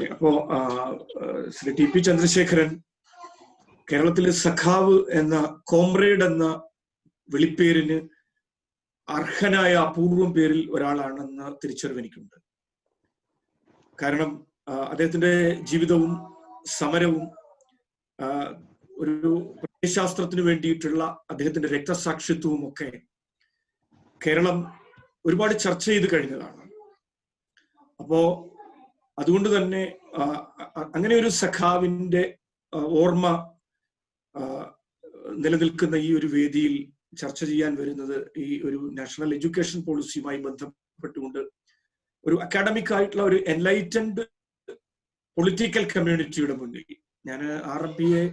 Okay. അപ്പോ Shri T P Chandrasekharan കേരളത്തിലെ സഖാവ് എന്ന കോമ്രേഡ് എന്ന വിളിപ്പേരിന് അർഹനായ അപൂർവം പേരിൽ ഒരാളാണെന്ന തിരിച്ചറിവ് എനിക്കുണ്ട്. കാരണം അദ്ദേഹത്തിന്റെ ജീവിതവും സമരവും ഒരു പ്രത്യയശാസ്ത്രത്തിന് വേണ്ടിയിട്ടുള്ള അദ്ദേഹത്തിന്റെ രക്തസാക്ഷിത്വവും ഒക്കെ കേരളം ഒരുപാട് ചർച്ച ചെയ്ത് കഴിഞ്ഞതാണ്. അപ്പോ അതുകൊണ്ട് തന്നെ അങ്ങനെ ഒരു സഖാവിന്റെ ഓർമ്മ നിലനിൽക്കുന്ന ഈ ഒരു വേദിയിൽ ചർച്ച ചെയ്യാൻ വരുന്നത് ഈ ഒരു നാഷണൽ എഡ്യൂക്കേഷൻ പോളിസിയുമായി ബന്ധപ്പെട്ടുകൊണ്ട് ഒരു അക്കാഡമിക് ആയിട്ടുള്ള ഒരു എൻലൈറ്റൻഡ് പൊളിറ്റിക്കൽ കമ്മ്യൂണിറ്റിയുടെ മുന്നിൽ ഞാൻ RMPയെ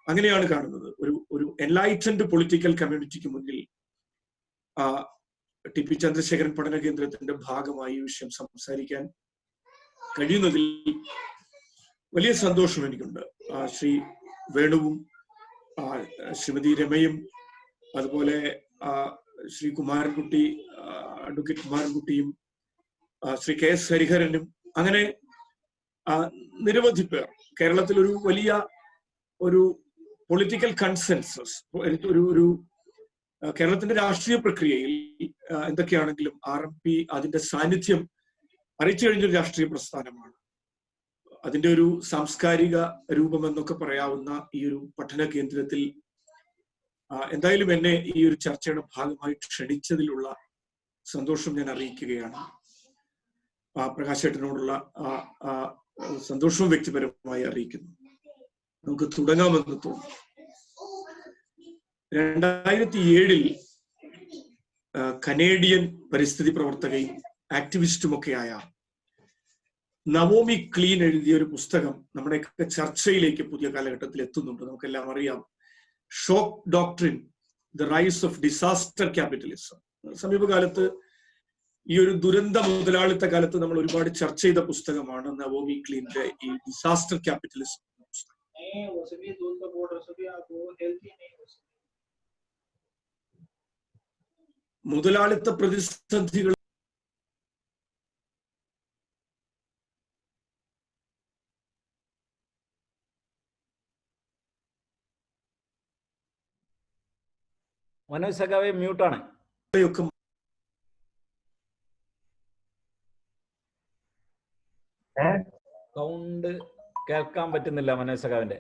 അങ്ങനെയാണ് കാണുന്നത്. ഒരു എൻലൈറ്റൻഡ് പൊളിറ്റിക്കൽ കമ്മ്യൂണിറ്റിക്ക് മുന്നിൽ ടി പി ചന്ദ്രശേഖരൻ പഠന കേന്ദ്രത്തിന്റെ ഭാഗമായി ഈ വിഷയം സംസാരിക്കാൻ കഴിയുന്നതിൽ വലിയ സന്തോഷം എനിക്കുണ്ട്. ശ്രീ വേണുവും ശ്രീമതി രമയും അതുപോലെ ശ്രീ കുമാരൻകുട്ടി, അഡ്വക്കേറ്റ് കുമാരൻകുട്ടിയും ശ്രീ KS ഹരിഹരനും അങ്ങനെ നിരവധി പേർ കേരളത്തിൽ ഒരു വലിയ ഒരു പൊളിറ്റിക്കൽ കൺസെൻസസ് ഒരു കേരളത്തിന്റെ രാഷ്ട്രീയ പ്രക്രിയയിൽ എന്തൊക്കെയാണെങ്കിലും RMP അതിന്റെ സാന്നിധ്യം അറിയിച്ചു കഴിഞ്ഞൊരു രാഷ്ട്രീയ പ്രസ്ഥാനമാണ്. അതിന്റെ ഒരു സാംസ്കാരിക രൂപം എന്നൊക്കെ പറയാവുന്ന ഈ ഒരു പഠന കേന്ദ്രത്തിൽ എന്തായാലും എന്നെ ഈ ഒരു ചർച്ചയുടെ ഭാഗമായി ക്ഷണിച്ചതിലുള്ള സന്തോഷം ഞാൻ അറിയിക്കുകയാണ്. പ്രകാശേട്ടനോടുള്ള സന്തോഷവും വ്യക്തിപരമായി അറിയിക്കുന്നു. നമുക്ക് തുടങ്ങാമെന്ന് തോന്നുന്നു. 2007 കനേഡിയൻ പരിസ്ഥിതി പ്രവർത്തകയും ആക്ടിവിസ്റ്റുമൊക്കെയായ നവോമി ക്ലീൻ എഴുതിയ ഒരു പുസ്തകം നമ്മുടെയൊക്കെ ചർച്ചയിലേക്ക് പുതിയ കാലഘട്ടത്തിൽ എത്തുന്നുണ്ട്. നമുക്കെല്ലാം അറിയാം. Shock doctrine, the rise of disaster capitalism. സമീപകാലത്ത് ഈ ഒരു ദുരന്ത മുതലാളിത്ത കാലത്ത് നമ്മൾ ഒരുപാട് ചർച്ച ചെയ്ത പുസ്തകമാണ് നവോമി ക്ലീന്റെ ഈ ഡിസാസ്റ്റർ ക്യാപിറ്റലിസം. മുതലാളിത്ത പ്രതിസന്ധികൾ മനോജ് സഖാവെ മ്യൂട്ടാണ്. സൗണ്ട് കേൾക്കാൻ പറ്റുന്നില്ല മനോജ് സഖാവിന്റെ.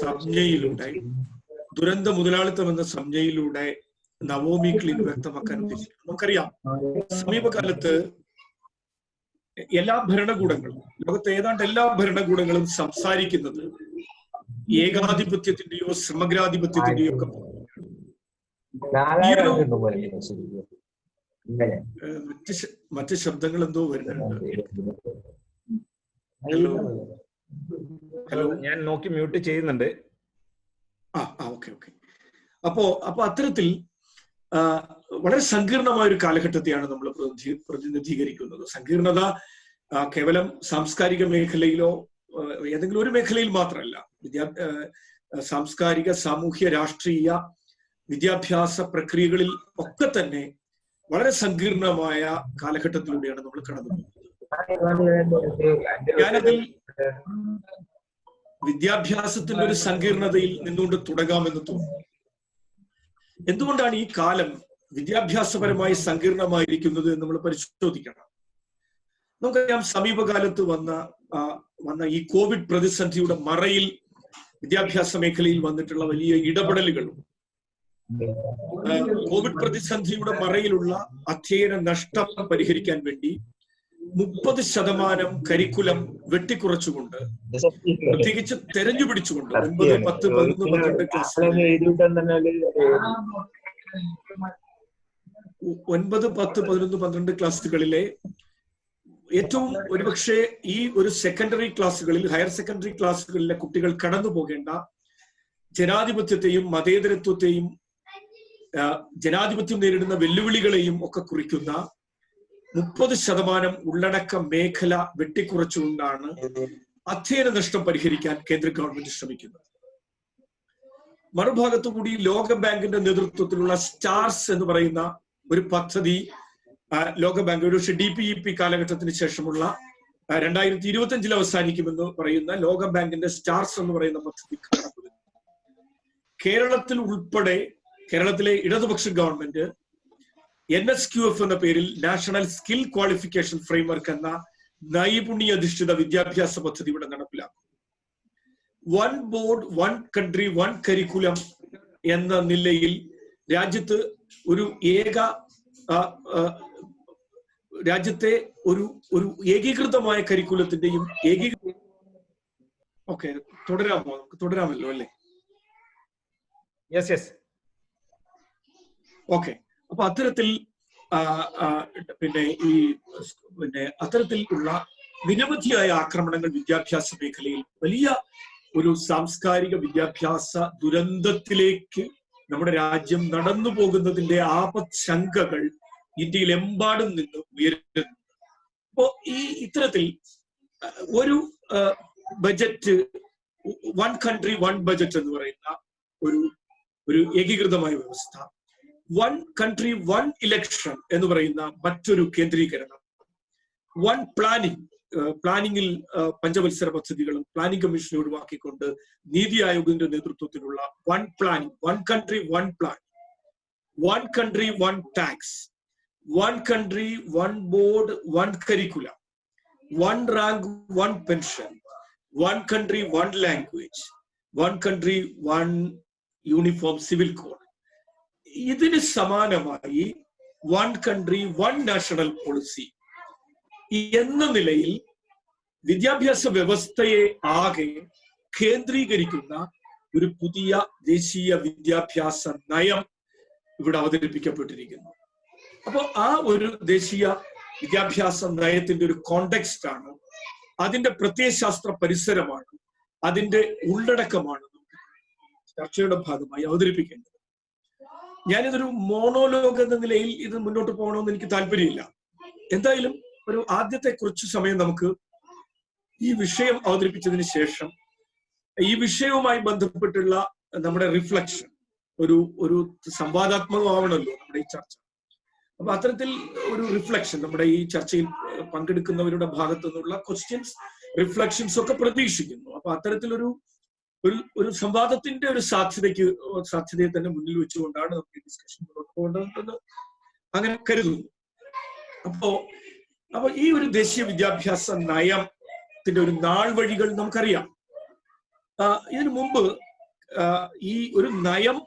സംജ്ഞയിലൂടെ ദുരന്ത മുതലാളിത്തം എന്ന സംജ്ഞയിലൂടെ നവോമി ക്ലീൻ വ്യക്തമാക്കാൻ ഉദ്ദേശിക്കുന്നു. നമുക്കറിയാം സമീപകാലത്ത് എല്ലാ ഭരണകൂടങ്ങളും, ലോകത്തെ ഏതാണ്ട് എല്ലാ ഭരണകൂടങ്ങളും സംസാരിക്കുന്നത് ഏകാധിപത്യത്തിന്റെയോ സമഗ്രാധിപത്യത്തിന്റെയോ ഒക്കെ മറ്റ് ശബ്ദങ്ങൾ എന്തോ വരുന്നുണ്ട്. ഹലോ ഹലോ, ഞാൻ നോക്കി മ്യൂട്ട് ചെയ്യുന്നുണ്ട്. ഓക്കെ. അപ്പോ അത്തരത്തിൽ വളരെ സങ്കീർണമായ ഒരു കാലഘട്ടത്തെയാണ് നമ്മൾ പ്രതിനിധീകരിക്കുന്നത്. സങ്കീർണത കേവലം സാംസ്കാരിക മേഖലയിലോ ഏതെങ്കിലും ഒരു മേഖലയിൽ മാത്രമല്ല, സാംസ്കാരിക, സാമൂഹ്യ, രാഷ്ട്രീയ, വിദ്യാഭ്യാസ പ്രക്രിയകളിൽ ഒക്കെ തന്നെ വളരെ സങ്കീർണമായ കാലഘട്ടത്തിലൂടെയാണ് നമ്മൾ കടന്നു പോകുന്നത്. ഞാനതിൽ വിദ്യാഭ്യാസത്തിന്റെ ഒരു സങ്കീർണതയിൽ നിന്നുകൊണ്ട് തുടങ്ങാമെന്ന് തോന്നുന്നു. എന്തുകൊണ്ടാണ് ഈ കാലം വിദ്യാഭ്യാസപരമായി സങ്കീർണമായിരിക്കുന്നത് എന്ന് നമ്മൾ പരിശോധിക്കണം. നമുക്കറിയാം സമീപകാലത്ത് വന്ന ഈ കോവിഡ് പ്രതിസന്ധിയുടെ മറയിൽ വിദ്യാഭ്യാസ മേഖലയിൽ വന്നിട്ടുള്ള വലിയ ഇടപെടലുകളും കോവിഡ് പ്രതിസന്ധിയുടെ മറയിലുള്ള അധ്യയന നഷ്ടം പരിഹരിക്കാൻ വേണ്ടി 30% കരിക്കുലം വെട്ടിക്കുറച്ചുകൊണ്ട്, പ്രത്യേകിച്ച് തെരഞ്ഞു പിടിച്ചുകൊണ്ട് 9, 10, 11, 12 ക്ലാസ്സുകളിലെ 9, 10, 11, 12 ക്ലാസ്സുകളിലെ ഏറ്റവും ഒരുപക്ഷെ ഈ ഒരു സെക്കൻഡറി ക്ലാസ്സുകളിൽ, ഹയർ സെക്കൻഡറി ക്ലാസ്സുകളിലെ കുട്ടികൾ കടന്നു പോകേണ്ട ജനാധിപത്യത്തെയും മതേതരത്വത്തെയും ജനാധിപത്യം നേരിടുന്ന വെല്ലുവിളികളെയും ഒക്കെ കുറിക്കുന്ന 30% ഉള്ളടക്ക മേഖല വെട്ടിക്കുറച്ചുകൊണ്ടാണ് അധ്യയന നഷ്ടം പരിഹരിക്കാൻ കേന്ദ്ര ഗവൺമെന്റ് ശ്രമിക്കുന്നത്. മറുഭാഗത്തു കൂടി ലോക ബാങ്കിന്റെ നേതൃത്വത്തിലുള്ള സ്റ്റാർസ് എന്ന് പറയുന്ന ഒരു പദ്ധതി ലോക ബാങ്ക് ഒരു DPEP കാലഘട്ടത്തിന് ശേഷമുള്ള 2025 അവസാനിക്കുമെന്ന് പറയുന്ന ലോക ബാങ്കിന്റെ സ്റ്റാർസ് എന്ന് പറയുന്ന പദ്ധതി നടപ്പിലാക്കുന്നു. കേരളത്തിൽ ഉൾപ്പെടെ കേരളത്തിലെ ഇടതുപക്ഷ ഗവൺമെന്റ് NSQF എന്ന പേരിൽ നാഷണൽ സ്കിൽ ക്വാളിഫിക്കേഷൻ ഫ്രെയിംവർക്ക് എന്ന നൈപുണ്യാധിഷ്ഠിത വിദ്യാഭ്യാസ പദ്ധതി ഇവിടെ നടപ്പിലാക്കും. One board one country one curriculum എന്ന നിലയിൽ രാജ്യത്ത് ഒരു രാജ്യത്തെ ഒരു ഏകീകൃതമായ കരിക്കുലത്തിന്റെയും ഓക്കെ തുടരാമോ? നമുക്ക് തുടരാമല്ലോ അല്ലേ? ഓക്കെ. അപ്പൊ അത്തരത്തിൽ അത്തരത്തിലുള്ള നിരവധിയായ ആക്രമണങ്ങൾ വിദ്യാഭ്യാസ മേഖലയിൽ വലിയ ഒരു സാംസ്കാരിക വിദ്യാഭ്യാസ ദുരന്തത്തിലേക്ക് നമ്മുടെ രാജ്യം നടന്നു പോകുന്നതിന്റെ ആപത്ശങ്കകൾ ഇന്ത്യയിലെമ്പാടും നിന്ന് ഉയരുന്നു. അപ്പോ ഇത്തരത്തിൽ ഒരു budget, one country one budget എന്ന് പറയുന്ന ഒരു ഏകീകൃതമായ വ്യവസ്ഥ, വൺ കൺട്രി വൺ ഇലക്ഷൻ എന്ന് പറയുന്ന മറ്റൊരു കേന്ദ്രീകരണം, വൺ പ്ലാനിങ്ങിൽ പഞ്ചവത്സര പദ്ധതികളും പ്ലാനിംഗ് കമ്മീഷനെ ഒഴിവാക്കിക്കൊണ്ട് നീതി ആയോഗിന്റെ നേതൃത്വത്തിലുള്ള one planning, one country one plan, one country one tax, one country one board one curriculum, one rank one pension, one country one language, one country one uniform civil code. ഇതിന് സമാനമായി one country one national policy എന്ന നിലയിൽ വിദ്യാഭ്യാസ വ്യവസ്ഥയെ ആകെ കേന്ദ്രീകരിക്കുന്ന ഒരു പുതിയ ദേശീയ വിദ്യാഭ്യാസ നയം ഇവിടെ അവതരിപ്പിക്കപ്പെട്ടിരിക്കുന്നു. അപ്പോൾ ആ ഒരു ദേശീയ വിദ്യാഭ്യാസ നയത്തിന്റെ ഒരു കോണ്ടെക്സ്റ്റ് ആണ്, അതിന്റെ പ്രത്യയശാസ്ത്ര പരിസരമാണ്, അതിന്റെ ഉള്ളടക്കമാണ് ചർച്ചയുടെ ഭാഗമായി അവതരിപ്പിക്കേണ്ടത്. ഞാനിതൊരു മോണോലോഗ് എന്ന നിലയിൽ ഇത് മുന്നോട്ട് പോകണമെന്ന് എനിക്ക് താല്പര്യമില്ല. എന്തായാലും ഒരു ആദ്യത്തെ കുറച്ചു സമയം നമുക്ക് ഈ വിഷയം അവതരിപ്പിച്ചതിന് ശേഷം ഈ വിഷയവുമായി ബന്ധപ്പെട്ടുള്ള നമ്മുടെ റിഫ്ലക്ഷൻ ഒരു സംവാദാത്മകമാവണമല്ലോ നമ്മുടെ ഈ ചർച്ച. അപ്പൊ അത്തരത്തിൽ ഒരു റിഫ്ലക്ഷൻ നമ്മുടെ ഈ ചർച്ചയിൽ പങ്കെടുക്കുന്നവരുടെ ഭാഗത്തു നിന്നുള്ള ക്വസ്റ്റ്യൻസ്, റിഫ്ലക്ഷൻസ് ഒക്കെ പ്രതീക്ഷിക്കുന്നു. അപ്പൊ അത്തരത്തിലൊരു ഒരു സംവാദത്തിന്റെ ഒരു സാധ്യതയെ തന്നെ മുന്നിൽ വെച്ചുകൊണ്ടാണ് നമുക്ക് ഈ ഡിസ്കഷൻ മുന്നോട്ട് പോകേണ്ടതെന്ന് അങ്ങനെ കരുതുന്നു. അപ്പൊ ഈ ഒരു ദേശീയ വിദ്യാഭ്യാസ നയത്തിന്റെ ഒരു നാൾ വഴികൾ നമുക്കറിയാം. ഇതിനു മുമ്പ് ഈ ഒരു നയം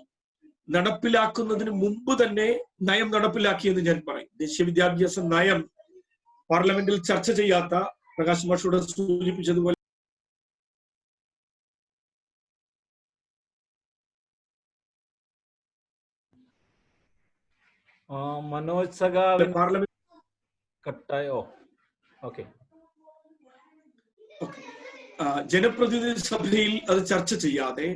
നടപ്പിലാക്കുന്നതിന് മുമ്പ് തന്നെ നയം നടപ്പിലാക്കിയെന്ന് ഞാൻ പറയും. ദേശീയ വിദ്യാഭ്യാസ നയം പാർലമെന്റിൽ ചർച്ച ചെയ്യാത്ത, പ്രകാശ് മാഷോട് സൂചിപ്പിച്ചതുപോലെ മനോജ് സഖാവ് പാർലമെന്റ് കട്ടായോ? ഓക്കെ. ജനപ്രതിനിധി സഭയിൽ അത് ചർച്ച ചെയ്യാതെ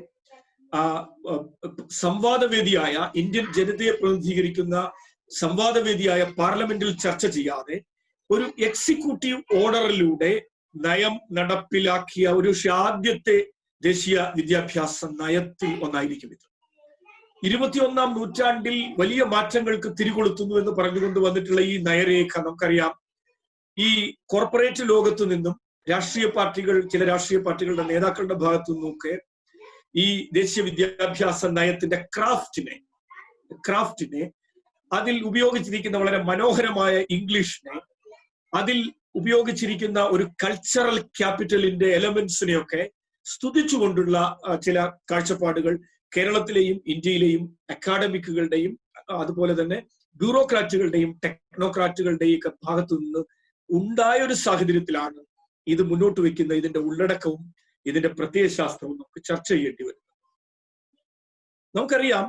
സംവാദവേദിയായ, ഇന്ത്യൻ ജനതയെ പ്രതിനിധീകരിക്കുന്ന സംവാദവേദിയായ പാർലമെന്റിൽ ചർച്ച ചെയ്യാതെ ഒരു എക്സിക്യൂട്ടീവ് ഓർഡറിലൂടെ നയം നടപ്പിലാക്കിയ ഒരു ആദ്യത്തെ ദേശീയ വിദ്യാഭ്യാസ നയത്തിൽ ഒന്നായിരിക്കും ഇത്. 21ാം നൂറ്റാണ്ടിൽ വലിയ മാറ്റങ്ങൾക്ക് തിരികൊളുത്തുന്നു എന്ന് പറഞ്ഞുകൊണ്ട് വന്നിട്ടുള്ള ഈ നയരേഖ നമുക്കറിയാം. ഈ കോർപ്പറേറ്റ് ലോകത്തു നിന്നും ചില രാഷ്ട്രീയ പാർട്ടികളുടെ നേതാക്കളുടെ ഭാഗത്തു നിന്നൊക്കെ ഈ ദേശീയ വിദ്യാഭ്യാസ നയത്തിന്റെ ക്രാഫ്റ്റിനെ, അതിൽ ഉപയോഗിച്ചിരിക്കുന്ന വളരെ മനോഹരമായ ഇംഗ്ലീഷിനെ, അതിൽ ഉപയോഗിച്ചിരിക്കുന്ന ഒരു കൾച്ചറൽ ക്യാപിറ്റലിന്റെ എലമെന്റ്സിനെയൊക്കെ സ്തുതിച്ചുകൊണ്ടുള്ള ചില കാഴ്ചപ്പാടുകൾ കേരളത്തിലെയും ഇന്ത്യയിലെയും അക്കാഡമിക്കുകളുടെയും അതുപോലെ തന്നെ ബ്യൂറോക്രാറ്റുകളുടെയും ടെക്നോക്രാറ്റുകളുടെയും ഒക്കെ ഭാഗത്തു നിന്ന് ഉണ്ടായ ഒരു സാഹചര്യത്തിലാണ് ഇത് മുന്നോട്ട് വെക്കുന്ന ഇതിന്റെ ഉള്ളടക്കവും ഇതിന്റെ പ്രത്യയശാസ്ത്രവും നമുക്ക് ചർച്ച ചെയ്യേണ്ടി വരും. നമുക്കറിയാം,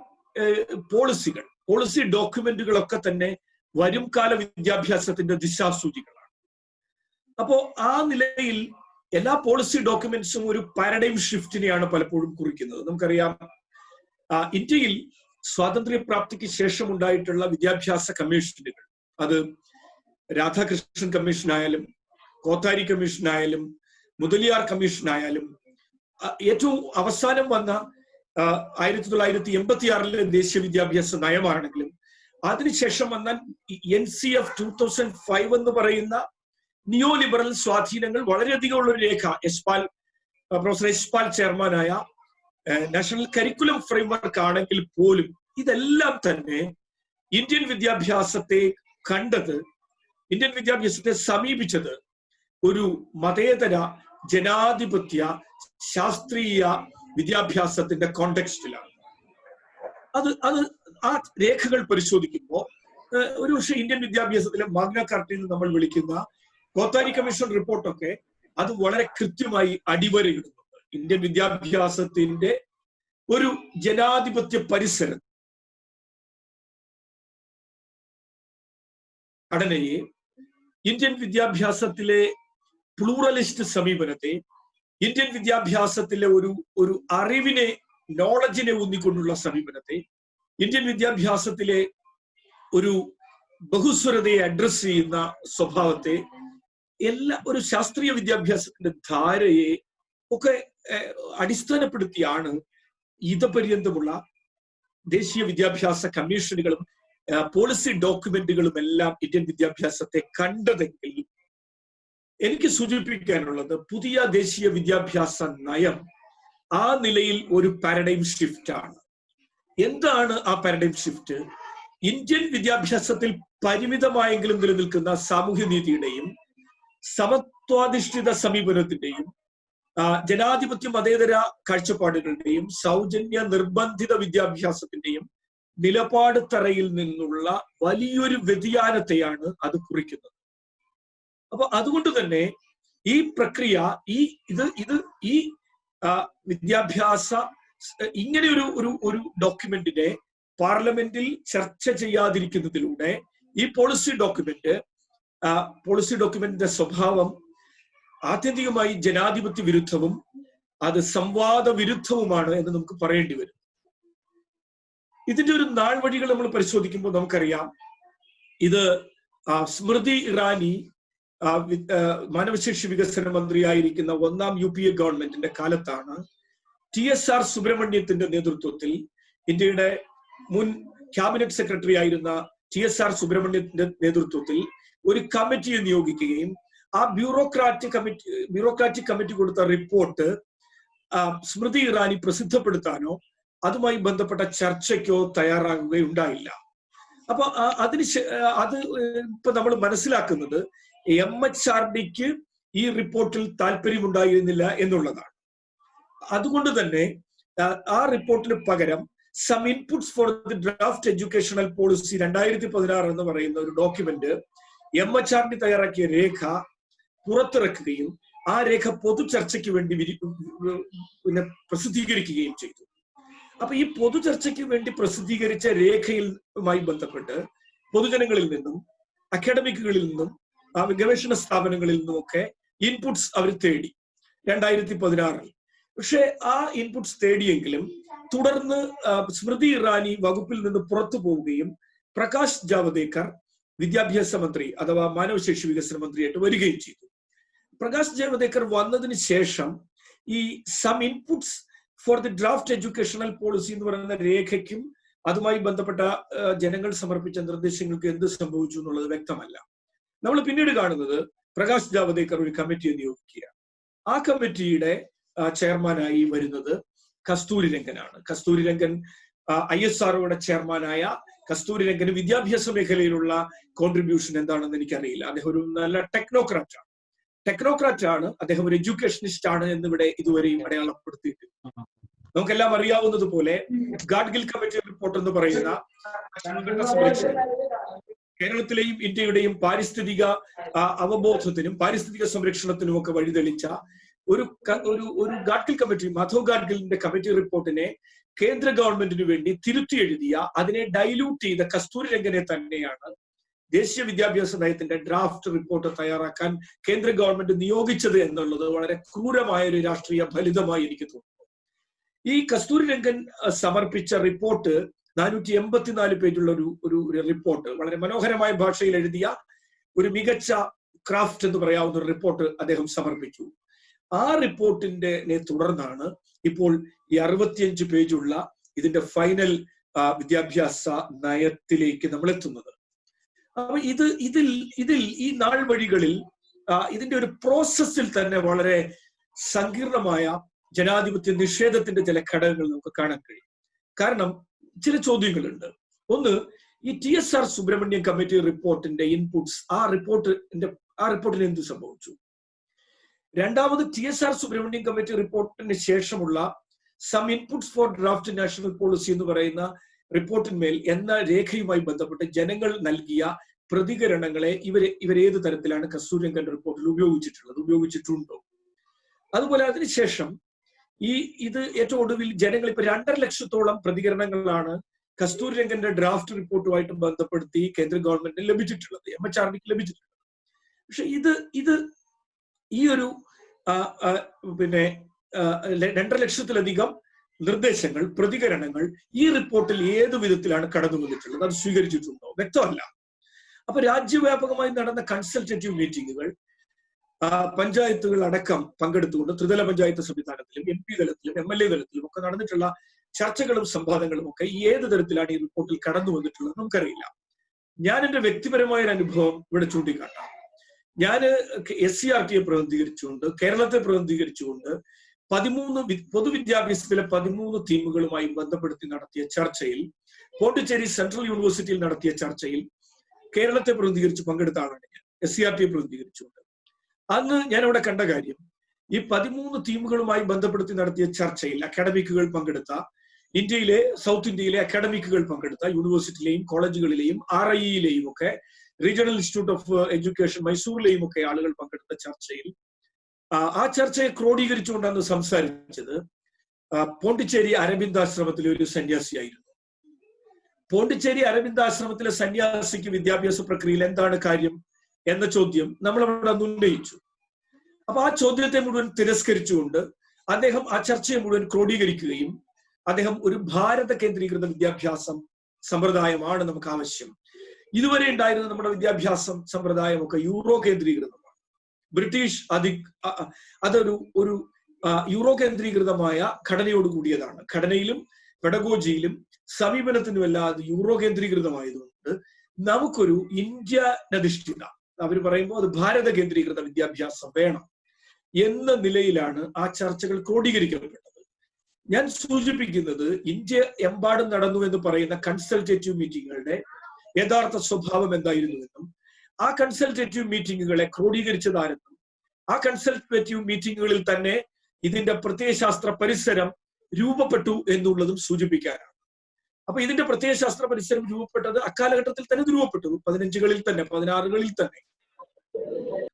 പോളിസി ഡോക്യുമെന്റുകളൊക്കെ തന്നെ വരും കാല വിദ്യാഭ്യാസത്തിന്റെ ദിശാസൂചികളാണ്. അപ്പോ ആ നിലയിൽ എല്ലാ പോളിസി ഡോക്യുമെന്റ്സും ഒരു പാരഡൈം ഷിഫ്റ്റിനെയാണ് പലപ്പോഴും കുറിക്കുന്നത്. നമുക്കറിയാം, ഇന്ത്യയിൽ സ്വാതന്ത്ര്യപ്രാപ്തിക്ക് ശേഷം ഉണ്ടായിട്ടുള്ള വിദ്യാഭ്യാസ കമ്മീഷനുകൾ, അത് രാധാകൃഷ്ണൻ കമ്മീഷനായാലും കോത്താരി കമ്മീഷനായാലും മുതലിയാർ കമ്മീഷനായാലും ഏറ്റവും അവസാനം വന്ന 1986 ദേശീയ വിദ്യാഭ്യാസ നയമാണെങ്കിലും അതിനുശേഷം വന്ന NCF 2005 എന്ന് പറയുന്ന നിയോ ലിബറൽ സ്വാധീനങ്ങൾ വളരെയധികം ഉള്ള ഒരു രേഖ പ്രൊഫസർ യശ്പാൽ ചെയർമാനായ നാഷണൽ കരിക്കുലം ഫ്രെയിംവർക്ക് ആണെങ്കിൽ പോലും ഇതെല്ലാം തന്നെ ഇന്ത്യൻ വിദ്യാഭ്യാസത്തെ കണ്ടത്, ഇന്ത്യൻ വിദ്യാഭ്യാസത്തെ സമീപിച്ചത് ഒരു മതേതര ജനാധിപത്യ ശാസ്ത്രീയ വിദ്യാഭ്യാസത്തിന്റെ കോണ്ടെക്സ്റ്റിലാണ്. അത് ആ രേഖകൾ പരിശോധിക്കുമ്പോൾ ഒരുപക്ഷെ ഇന്ത്യൻ വിദ്യാഭ്യാസത്തിലെ മാഗ്ന കാർട്ട എന്ന് നമ്മൾ വിളിക്കുന്ന കോത്താരി കമ്മീഷൻ റിപ്പോർട്ടൊക്കെ അത് വളരെ കൃത്യമായി അടിവരയിടുന്നുണ്ട്. ഇന്ത്യൻ വിദ്യാഭ്യാസത്തിന്റെ ഒരു ജനാധിപത്യ പരിസരം ഘടനയെ, ഇന്ത്യൻ വിദ്യാഭ്യാസത്തിലെ പ്ലൂറലിസ്റ്റ് സമീപനത്തെ, ഇന്ത്യൻ വിദ്യാഭ്യാസത്തിലെ ഒരു അറിവിനെ, നോളജിനെ ഊന്നിക്കൊണ്ടുള്ള സമീപനത്തെ, ഇന്ത്യൻ വിദ്യാഭ്യാസത്തിലെ ഒരു ബഹുസ്വരതയെ അഡ്രസ് ചെയ്യുന്ന സ്വഭാവത്തെ, ഒരു ശാസ്ത്രീയ വിദ്യാഭ്യാസത്തിന്റെ ധാരയെ ഒക്കെ അടിസ്ഥാനപ്പെടുത്തിയാണ് ഇതപര്യന്തമുള്ള ദേശീയ വിദ്യാഭ്യാസ കമ്മീഷനുകളും പോളിസി ഡോക്യുമെന്റുകളും എല്ലാം ഇന്ത്യൻ വിദ്യാഭ്യാസത്തെ കണ്ടതെങ്കിൽ എനിക്ക് സൂചിപ്പിക്കാനുള്ളത് പുതിയ ദേശീയ വിദ്യാഭ്യാസ നയം ആ നിലയിൽ ഒരു പാരഡൈം ഷിഫ്റ്റ് ആണ്. എന്താണ് ആ പാരഡൈം ഷിഫ്റ്റ്? ഇന്ത്യൻ വിദ്യാഭ്യാസത്തിൽ പരിമിതമായെങ്കിലും നിലനിൽക്കുന്ന സാമൂഹ്യനീതിയുടെയും സമത്വാധിഷ്ഠിത സമീപനത്തിന്റെയും ജനാധിപത്യ മതേതര കാഴ്ചപ്പാടുകളുടെയും സൗജന്യ നിർബന്ധിത വിദ്യാഭ്യാസത്തിന്റെയും നിലപാട് തറയിൽ നിന്നുള്ള വലിയൊരു വ്യതിയാനത്തെയാണ് അത് കുറിക്കുന്നത്. അപ്പൊ അതുകൊണ്ട് തന്നെ ഈ പ്രക്രിയ ഈ വിദ്യാഭ്യാസ ഇങ്ങനെ ഒരു ഡോക്യുമെന്റിനെ പാർലമെന്റിൽ ചർച്ച ചെയ്യാതിരിക്കുന്നതിലൂടെ ഈ പോളിസി ഡോക്യുമെന്റിന്റെ സ്വഭാവം ആത്യന്തികമായി ജനാധിപത്യ വിരുദ്ധവും അത് സംവാദ വിരുദ്ധവുമാണ് എന്ന് നമുക്ക് പറയേണ്ടി വരും. ഇതിന്റെ ഒരു നാൾ വഴികൾ നമ്മൾ പരിശോധിക്കുമ്പോൾ നമുക്കറിയാം, ഇത് സ്മൃതി ഇറാനി മാനവശേഷി വികസന മന്ത്രിയായിരിക്കുന്ന 1ാം UPA ഗവൺമെന്റിന്റെ കാലത്താണ് TSR സുബ്രഹ്മണ്യത്തിന്റെ നേതൃത്വത്തിൽ, ഇന്ത്യയുടെ മുൻ ക്യാബിനറ്റ് സെക്രട്ടറി ആയിരുന്ന TSR സുബ്രഹ്മണ്യത്തിന്റെ നേതൃത്വത്തിൽ ഒരു കമ്മിറ്റിയെ നിയോഗിക്കുകയും ആ ബ്യൂറോക്രാറ്റിക് കമ്മിറ്റി കൊടുത്ത റിപ്പോർട്ട് സ്മൃതി ഇറാനി പ്രസിദ്ധപ്പെടുത്താനോ അതുമായി ബന്ധപ്പെട്ട ചർച്ചയ്ക്കോ തയ്യാറാകുകയുണ്ടായില്ല. അപ്പൊ അത് ഇപ്പൊ നമ്മൾ മനസ്സിലാക്കുന്നത് MHRDക്ക് ഈ റിപ്പോർട്ടിൽ താല്പര്യമുണ്ടായിരുന്നില്ല എന്നുള്ളതാണ്. അതുകൊണ്ട് തന്നെ ആ റിപ്പോർട്ടിന് പകരം some inputs for the draft educational policy 2016 എന്ന് പറയുന്ന ഒരു ഡോക്യുമെന്റ് MHRD തയ്യാറാക്കിയ രേഖ പുറത്തിറക്കുകയും ആ രേഖ പൊതു ചർച്ചയ്ക്ക് വേണ്ടി പ്രസിദ്ധീകരിക്കുകയും ചെയ്തു. അപ്പൊ ഈ പൊതു ചർച്ചയ്ക്ക് വേണ്ടി പ്രസിദ്ധീകരിച്ച രേഖയുമായി ബന്ധപ്പെട്ട് പൊതുജനങ്ങളിൽ നിന്നും അക്കാഡമിക്കുകളിൽ നിന്നും ഗവേഷണ സ്ഥാപനങ്ങളിൽ നിന്നുമൊക്കെ ഇൻപുട്സ് അവർ തേടി 2016. പക്ഷെ ആ ഇൻപുട്സ് തേടിയെങ്കിലും തുടർന്ന് സ്മൃതി ഇറാനി വകുപ്പിൽ നിന്ന് പുറത്തു പോവുകയും പ്രകാശ് ജാവദേക്കർ വിദ്യാഭ്യാസ മന്ത്രി അഥവാ മാനവശേഷി വികസന മന്ത്രിയായിട്ട് വരികയും ചെയ്തു. പ്രകാശ് ജാവദേക്കർ വന്നതിന് ശേഷം ഈ some inputs for the draft educational policy എന്ന് പറയുന്ന രേഖയ്ക്കും അതുമായി ബന്ധപ്പെട്ട ജനങ്ങൾ സമർപ്പിച്ച നിർദ്ദേശങ്ങൾക്ക് എന്ത് സംഭവിച്ചു എന്നുള്ളത് വ്യക്തമല്ല. നമ്മൾ പിന്നീട് കാണുന്നത് പ്രകാശ് ജാവദേക്കർ ഒരു കമ്മിറ്റിയെ നിയോഗിക്കുകയാണ്. ആ കമ്മിറ്റിയുടെ ചെയർമാനായി വരുന്നത് കസ്തൂരി രംഗനാണ്. കസ്തൂരി രംഗൻ ISROയുടെ ചെയർമാനായ കസ്തൂരി രംഗന് വിദ്യാഭ്യാസ മേഖലയിലുള്ള കോൺട്രിബ്യൂഷൻ എന്താണെന്ന് എനിക്കറിയില്ല. അദ്ദേഹം ഒരു നല്ല ടെക്നോക്രാറ്റ് ആണ്. അദ്ദേഹം ഒരു എഡ്യൂക്കേഷനിസ്റ്റ് ആണ് എന്നിവിടെ ഇതുവരെയും അടയാളപ്പെടുത്തിയിട്ടില്ല. നമുക്കെല്ലാം അറിയാവുന്നത് പോലെ ഗാഡ്ഗിൽ കമ്മിറ്റി റിപ്പോർട്ട് എന്ന് പറയുന്ന കേരളത്തിലെയും ഇന്ത്യയുടെയും പാരിസ്ഥിതിക അവബോധത്തിനും പാരിസ്ഥിതിക സംരക്ഷണത്തിനും ഒക്കെ വഴിതെളിച്ച ഒരു ഗാഡ്ഗിൽ കമ്മിറ്റി, മാധവ് ഗാഡ്ഗിലിന്റെ കമ്മിറ്റി റിപ്പോർട്ടിനെ കേന്ദ്ര ഗവൺമെന്റിന് വേണ്ടി തിരുത്തി എഴുതിയ, അതിനെ ഡൈല്യൂട്ട് ചെയ്ത കസ്തൂരി രംഗനെ തന്നെയാണ് ദേശീയ വിദ്യാഭ്യാസ നയത്തിന്റെ ഡ്രാഫ്റ്റ് റിപ്പോർട്ട് തയ്യാറാക്കാൻ കേന്ദ്ര ഗവൺമെന്റ് നിയോഗിച്ചത് എന്നുള്ളത് വളരെ ക്രൂരമായ ഒരു രാഷ്ട്രീയ ഫലിതമായി എനിക്ക് തോന്നുന്നു. ഈ കസ്തൂരി രംഗൻ സമർപ്പിച്ച റിപ്പോർട്ട് 484 പേജുള്ള ഒരു റിപ്പോർട്ട്, വളരെ മനോഹരമായ ഭാഷയിൽ എഴുതിയ ഒരു മികച്ച ക്രാഫ്റ്റ് എന്ന് പറയാവുന്ന ഒരു റിപ്പോർട്ട് അദ്ദേഹം സമർപ്പിച്ചു. ആ റിപ്പോർട്ടിന്റെ തുടർന്നാണ് ഇപ്പോൾ ഈ 65 പേജുള്ള ഇതിന്റെ ഫൈനൽ വിദ്യാഭ്യാസ നയത്തിലേക്ക് നമ്മൾ എത്തുന്നത്. അപ്പൊ ഇതിൽ ഈ നാൾ വഴികളിൽ ഇതിന്റെ ഒരു പ്രോസസ്സിൽ തന്നെ വളരെ സങ്കീർണമായ ജനാധിപത്യ നിഷേധത്തിന്റെ ചില ഘടകങ്ങൾ നമുക്ക് കാണാൻ കഴിയും. കാരണം ചില ചോദ്യങ്ങളുണ്ട്. ഒന്ന്, ഈ TSR സുബ്രഹ്മണ്യം കമ്മിറ്റി റിപ്പോർട്ടിന്റെ ഇൻപുട്സ്, ആ റിപ്പോർട്ടിന് എന്ത് സംഭവിച്ചു? രണ്ടാമത്, TSR സുബ്രഹ്മണ്യം കമ്മിറ്റി റിപ്പോർട്ടിന് ശേഷമുള്ള some inputs for draft national policy എന്ന് പറയുന്ന റിപ്പോർട്ടിന്മേൽ എന്ന രേഖയുമായി ബന്ധപ്പെട്ട് ജനങ്ങൾ നൽകിയ പ്രതികരണങ്ങളെ ഇവരേത് തരത്തിലാണ് കസ്തൂരിരംഗന്റെ റിപ്പോർട്ടിൽ ഉപയോഗിച്ചിട്ടുണ്ടോ? അതുപോലെ അതിനുശേഷം ഇത് ഏറ്റവും ഒടുവിൽ ജനങ്ങൾ ഇപ്പൊ 2.5 ലക്ഷത്തോളം പ്രതികരണങ്ങളാണ് കസ്തൂരിരംഗന്റെ ഡ്രാഫ്റ്റ് റിപ്പോർട്ടുമായിട്ട് ബന്ധപ്പെടുത്തി കേന്ദ്ര ഗവൺമെന്റിന് ലഭിച്ചിട്ടുള്ളത്, MHRDക്ക് ലഭിച്ചിട്ടുള്ളത്. പക്ഷെ ഇത് ഈ ഒരു 2.5 ലക്ഷത്തിലധികം നിർദ്ദേശങ്ങൾ, പ്രതികരണങ്ങൾ ഈ റിപ്പോർട്ടിൽ ഏത് വിധത്തിലാണ് കടന്നു വന്നിട്ടുള്ളത്? അത് സ്വീകരിച്ചിട്ടുണ്ടോ? വ്യക്തമല്ല. അപ്പൊ രാജ്യവ്യാപകമായി നടന്ന കൺസൾട്ടേറ്റീവ് മീറ്റിംഗുകൾ പഞ്ചായത്തുകൾ അടക്കം പങ്കെടുത്തുകൊണ്ട് ത്രിതല പഞ്ചായത്ത് സംവിധാനത്തിലും MP തലത്തിലും MLA തലത്തിലും ഒക്കെ നടന്നിട്ടുള്ള ചർച്ചകളും സംവാദങ്ങളും ഒക്കെ ഏത് തരത്തിലാണ് ഈ റിപ്പോർട്ടിൽ കടന്നു വന്നിട്ടുള്ളത് നമുക്കറിയില്ല. ഞാൻ എന്റെ വ്യക്തിപരമായ ഒരു അനുഭവം ഇവിടെ ചൂണ്ടിക്കാട്ടാം. ഞാൻ SCRTയെ പ്രതിനിധീകരിച്ചുകൊണ്ട്, കേരളത്തെ പ്രതിനിധീകരിച്ചുകൊണ്ട് 13 പൊതുവിദ്യാഭ്യാസത്തിലെ 13 തീമുകളുമായി ബന്ധപ്പെടുത്തി നടത്തിയ ചർച്ചയിൽ, പോണ്ടിച്ചേരി സെൻട്രൽ യൂണിവേഴ്സിറ്റിയിൽ നടത്തിയ ചർച്ചയിൽ കേരളത്തെ പ്രതിനിധീകരിച്ച് പങ്കെടുത്ത ആളാണ് ഞാൻ, SCRTയെ പ്രതിനിധീകരിച്ചുകൊണ്ട്. അന്ന് ഞാൻ അവിടെ കണ്ട കാര്യം, ഈ 13 തീമുകളുമായി ബന്ധപ്പെടുത്തി നടത്തിയ ചർച്ചയിൽ അക്കാഡമിക്കുകൾ പങ്കെടുത്ത, സൗത്ത് ഇന്ത്യയിലെ അക്കാഡമിക്കുകൾ പങ്കെടുത്ത യൂണിവേഴ്സിറ്റിയിലെയും കോളേജുകളിലെയും RIEയിലെയും ഒക്കെ, റീജിയണൽ ഇൻസ്റ്റിറ്റ്യൂട്ട് ഓഫ് എഡ്യൂക്കേഷൻ മൈസൂരിലെയും ഒക്കെ ആളുകൾ പങ്കെടുത്ത ചർച്ചയിൽ ആ ചർച്ചയെ ക്രോഡീകരിച്ചുകൊണ്ടാണ് സംസാരിച്ചത് പോണ്ടിച്ചേരി അരബിന്ദാശ്രമത്തിലെ ഒരു സന്യാസിയായിരുന്നു. പോണ്ടിച്ചേരി അരബിന്ദാശ്രമത്തിലെ സന്യാസിക്ക് വിദ്യാഭ്യാസ പ്രക്രിയയിൽ എന്താണ് കാര്യം എന്ന ചോദ്യം നമ്മൾ അവിടെ ഉന്നയിച്ചു. അപ്പൊ ആ ചോദ്യത്തെ മുഴുവൻ തിരസ്കരിച്ചുകൊണ്ട് അദ്ദേഹം ആ ചർച്ചയെ മുഴുവൻ ക്രോഡീകരിക്കുകയും അദ്ദേഹം ഒരു ഭാരത കേന്ദ്രീകൃത വിദ്യാഭ്യാസം സമ്പ്രദായമാണ് നമുക്ക് ആവശ്യം, ഇതുവരെ ഉണ്ടായിരുന്ന നമ്മുടെ വിദ്യാഭ്യാസ സമ്പ്രദായമൊക്കെ യൂറോ കേന്ദ്രീകൃതമാണ്, ബ്രിട്ടീഷ് അതൊരു യൂറോ കേന്ദ്രീകൃതമായ ഘടനയോട് കൂടിയതാണ്, ഘടനയിലും പെഡഗോജിയിലും സമീപനത്തിനുമല്ല അത് യൂറോ കേന്ദ്രീകൃതമായതുകൊണ്ട് നമുക്കൊരു ഇന്ത്യനധിഷ്ഠിത, അവർ പറയുമ്പോൾ അത് ഭാരത കേന്ദ്രീകൃത വിദ്യാഭ്യാസം വേണം എന്ന നിലയിലാണ് ആ ചർച്ചകൾ ക്രോഡീകരിക്കപ്പെട്ടത്. ഞാൻ സൂചിപ്പിക്കുന്നത് ഇന്ത്യ എമ്പാടും നടന്നു എന്ന് പറയുന്ന കൺസൾട്ടേറ്റീവ് മീറ്റിങ്ങുകളുടെ യഥാർത്ഥ സ്വഭാവം എന്തായിരുന്നുവെന്നും ആ കൺസൾട്ടേറ്റീവ് മീറ്റിങ്ങുകളെ ക്രോഡീകരിച്ചതാരെന്നും ആ കൺസൾട്ടേറ്റീവ് മീറ്റിങ്ങുകളിൽ തന്നെ ഇതിന്റെ പ്രത്യയശാസ്ത്ര പരിസരം രൂപപ്പെട്ടു എന്നുള്ളതും സൂചിപ്പിക്കാനാണ്. അപ്പൊ ഇതിന്റെ പ്രത്യയശാസ്ത്ര പരിസരം രൂപപ്പെട്ടത് അക്കാലഘട്ടത്തിൽ തന്നെ രൂപപ്പെട്ടു, 15കളിൽ തന്നെ 16കളിൽ തന്നെ.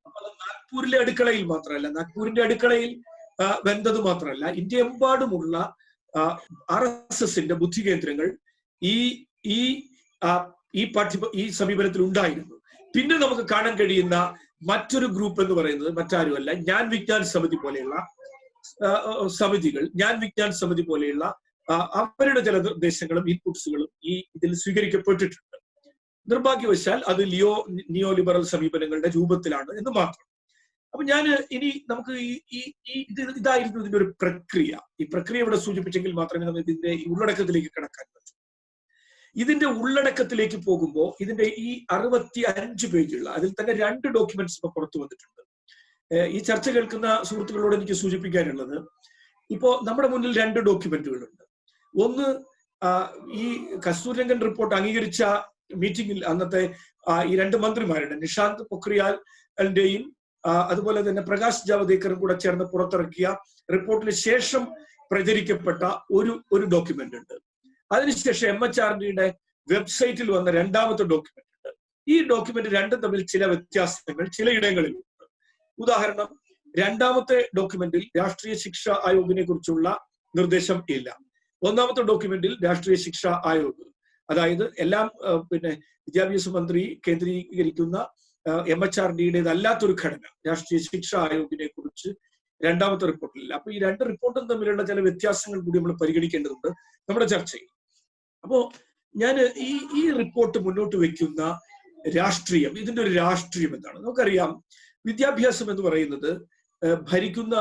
അപ്പൊ അത് നാഗ്പൂരിലെ അടുക്കളയിൽ മാത്രമല്ല, നാഗ്പൂരിന്റെ അടുക്കളയിൽ വെന്തത് മാത്രമല്ല, ഇന്ത്യ എമ്പാടുമുള്ള RSSന്റെ ബുദ്ധി കേന്ദ്രങ്ങൾ ഈ സമീപനത്തിൽ ഉണ്ടായിരുന്നു. പിന്നെ നമുക്ക് കാണാൻ കഴിയുന്ന മറ്റൊരു ഗ്രൂപ്പ് എന്ന് പറയുന്നത് മറ്റാരുമല്ല, ഞാൻ വിജ്ഞാൻ സമിതി പോലെയുള്ള സമിതികൾ, ഞാൻ വിജ്ഞാൻ സമിതി പോലെയുള്ള അവരുടെ ചില നിർദ്ദേശങ്ങളും ഇൻപുട്സുകളും ഇതിൽ സ്വീകരിക്കപ്പെട്ടിട്ടുണ്ട്. നിർഭാഗ്യവശാൽ അത് നിയോ ലിബറൽ സമീപനങ്ങളുടെ രൂപത്തിലാണ് എന്ന് മാത്രം. അപ്പൊ നമുക്ക് ഇതായിരുന്നു ഇതിന്റെ ഒരു പ്രക്രിയ. ഈ പ്രക്രിയ ഇവിടെ സൂചിപ്പിച്ചെങ്കിൽ മാത്രമേ നമുക്ക് ഇതിന്റെ ഉള്ളടക്കത്തിലേക്ക് കടക്കാൻ പറ്റൂ. ഇതിന്റെ ഉള്ളടക്കത്തിലേക്ക് പോകുമ്പോൾ ഇതിന്റെ ഈ 65 പേജുള്ള അതിൽ തന്നെ 2 ഡോക്യുമെന്റ്സ് ഇപ്പൊ പുറത്തു വന്നിട്ടുണ്ട്. ഈ ചർച്ച കേൾക്കുന്ന സുഹൃത്തുക്കളോട് എനിക്ക് സൂചിപ്പിക്കാനുള്ളത്, ഇപ്പോ നമ്മുടെ മുന്നിൽ 2 ഡോക്യുമെന്റുകളുണ്ട്. ഒന്ന്, ഈ കസ്തൂരിരംഗൻ റിപ്പോർട്ട് അംഗീകരിച്ച മീറ്റിംഗിൽ അന്നത്തെ ഈ 2 മന്ത്രിമാരുടെ, നിഷാന്ത് പൊഖ്രിയാലിന്റെയും അതുപോലെ തന്നെ പ്രകാശ് ജാവദേക്കറും കൂടെ ചേർന്ന് പുറത്തിറക്കിയ റിപ്പോർട്ടിന് ശേഷം പ്രചരിക്കപ്പെട്ട ഒരു ഡോക്യുമെന്റ് ഉണ്ട്. അതിനുശേഷം MHRDയുടെ വെബ്സൈറ്റിൽ വന്ന 2ാമത്തെ ഡോക്യുമെന്റ് ഉണ്ട്. ഈ ഡോക്യുമെന്റ് രണ്ടും തമ്മിൽ ചില വ്യത്യാസങ്ങൾ ചിലയിടങ്ങളിലുണ്ട്. ഉദാഹരണം, 2ാമത്തെ ഡോക്യുമെന്റിൽ രാഷ്ട്രീയ ശിക്ഷ ആയോഗിനെ കുറിച്ചുള്ള നിർദ്ദേശം ഇല്ല. 1ാമത്തെ ഡോക്യുമെന്റിൽ രാഷ്ട്രീയ ശിക്ഷ ആയോഗ്, അതായത് എല്ലാം വിദ്യാഭ്യാസ മന്ത്രി കേന്ദ്രീകരിക്കുന്ന MHRDയുടേതല്ലാത്തൊരു ഘടന, രാഷ്ട്രീയ ശിക്ഷ ആയോഗിനെ കുറിച്ച് 2ാമത്തെ റിപ്പോർട്ടിലില്ല. അപ്പൊ ഈ 2 റിപ്പോർട്ടും തമ്മിലുള്ള ചില വ്യത്യാസങ്ങൾ കൂടി നമ്മൾ പരിഗണിക്കേണ്ടതുണ്ട് നമ്മുടെ ചർച്ചയിൽ. അപ്പോ ഞാൻ ഈ റിപ്പോർട്ട് മുന്നോട്ട് വെക്കുന്ന രാഷ്ട്രീയം, ഇതിന്റെ ഒരു രാഷ്ട്രീയം എന്താണ്? നമുക്കറിയാം, വിദ്യാഭ്യാസം എന്ന് പറയുന്നത് ഭരിക്കുന്ന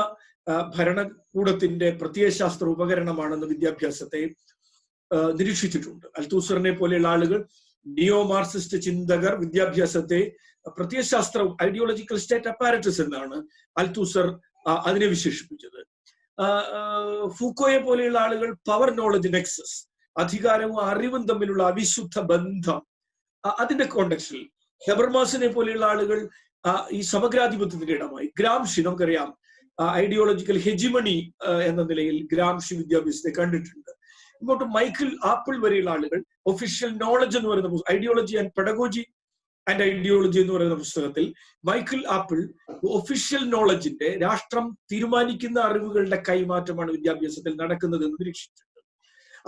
ഭരണകൂടത്തിന്റെ പ്രത്യയശാസ്ത്ര ഉപകരണമാണെന്ന് വിദ്യാഭ്യാസത്തെ നിരീക്ഷിച്ചിട്ടുണ്ട്. അൽത്തൂസറിനെ പോലെയുള്ള ആളുകൾ, നിയോ മാർക്സിസ്റ്റ് ചിന്തകർ വിദ്യാഭ്യാസത്തെ പ്രത്യയശാസ്ത്ര ഐഡിയോളജിക്കൽ സ്റ്റേറ്റ് അപ്പാരറ്റസ് എന്നാണ് അൽത്തൂസർ അതിനെ വിശേഷിപ്പിച്ചത്. ഫൂക്കോയെ പോലെയുള്ള ആളുകൾ പവർ നോളജ് നെക്സസ്, അധികാരവും അറിവും തമ്മിലുള്ള അവിശുദ്ധ ബന്ധം, അതിന്റെ കോണ്ടക്സ്റ്റിൽ ഹെബർമാസിനെ പോലെയുള്ള ആളുകൾ ഈ സമഗ്രാധിപത്യത്തിന്റെ ഇടമായി. ഗ്രാംഷി, നമുക്കറിയാം, ഐഡിയോളജിക്കൽ ഹെജിമണി എന്ന നിലയിൽ ഗ്രാംഷി വിദ്യാഭ്യാസത്തെ കണ്ടിട്ടുണ്ട്. ഇങ്ങോട്ട് മൈക്കിൾ ആപ്പിൾ വരെയുള്ള ആളുകൾ ഒഫീഷ്യൽ നോളജ് എന്ന് പറയുന്ന ideology and pedagogy and ideology എന്ന് പറയുന്ന പുസ്തകത്തിൽ മൈക്കിൾ ആപ്പിൾ ഒഫീഷ്യൽ നോളജിന്റെ, രാഷ്ട്രം തീരുമാനിക്കുന്ന അറിവുകളുടെ കൈമാറ്റമാണ് വിദ്യാഭ്യാസത്തിൽ നടക്കുന്നത് എന്ന് നിരീക്ഷിച്ചിട്ടുണ്ട്.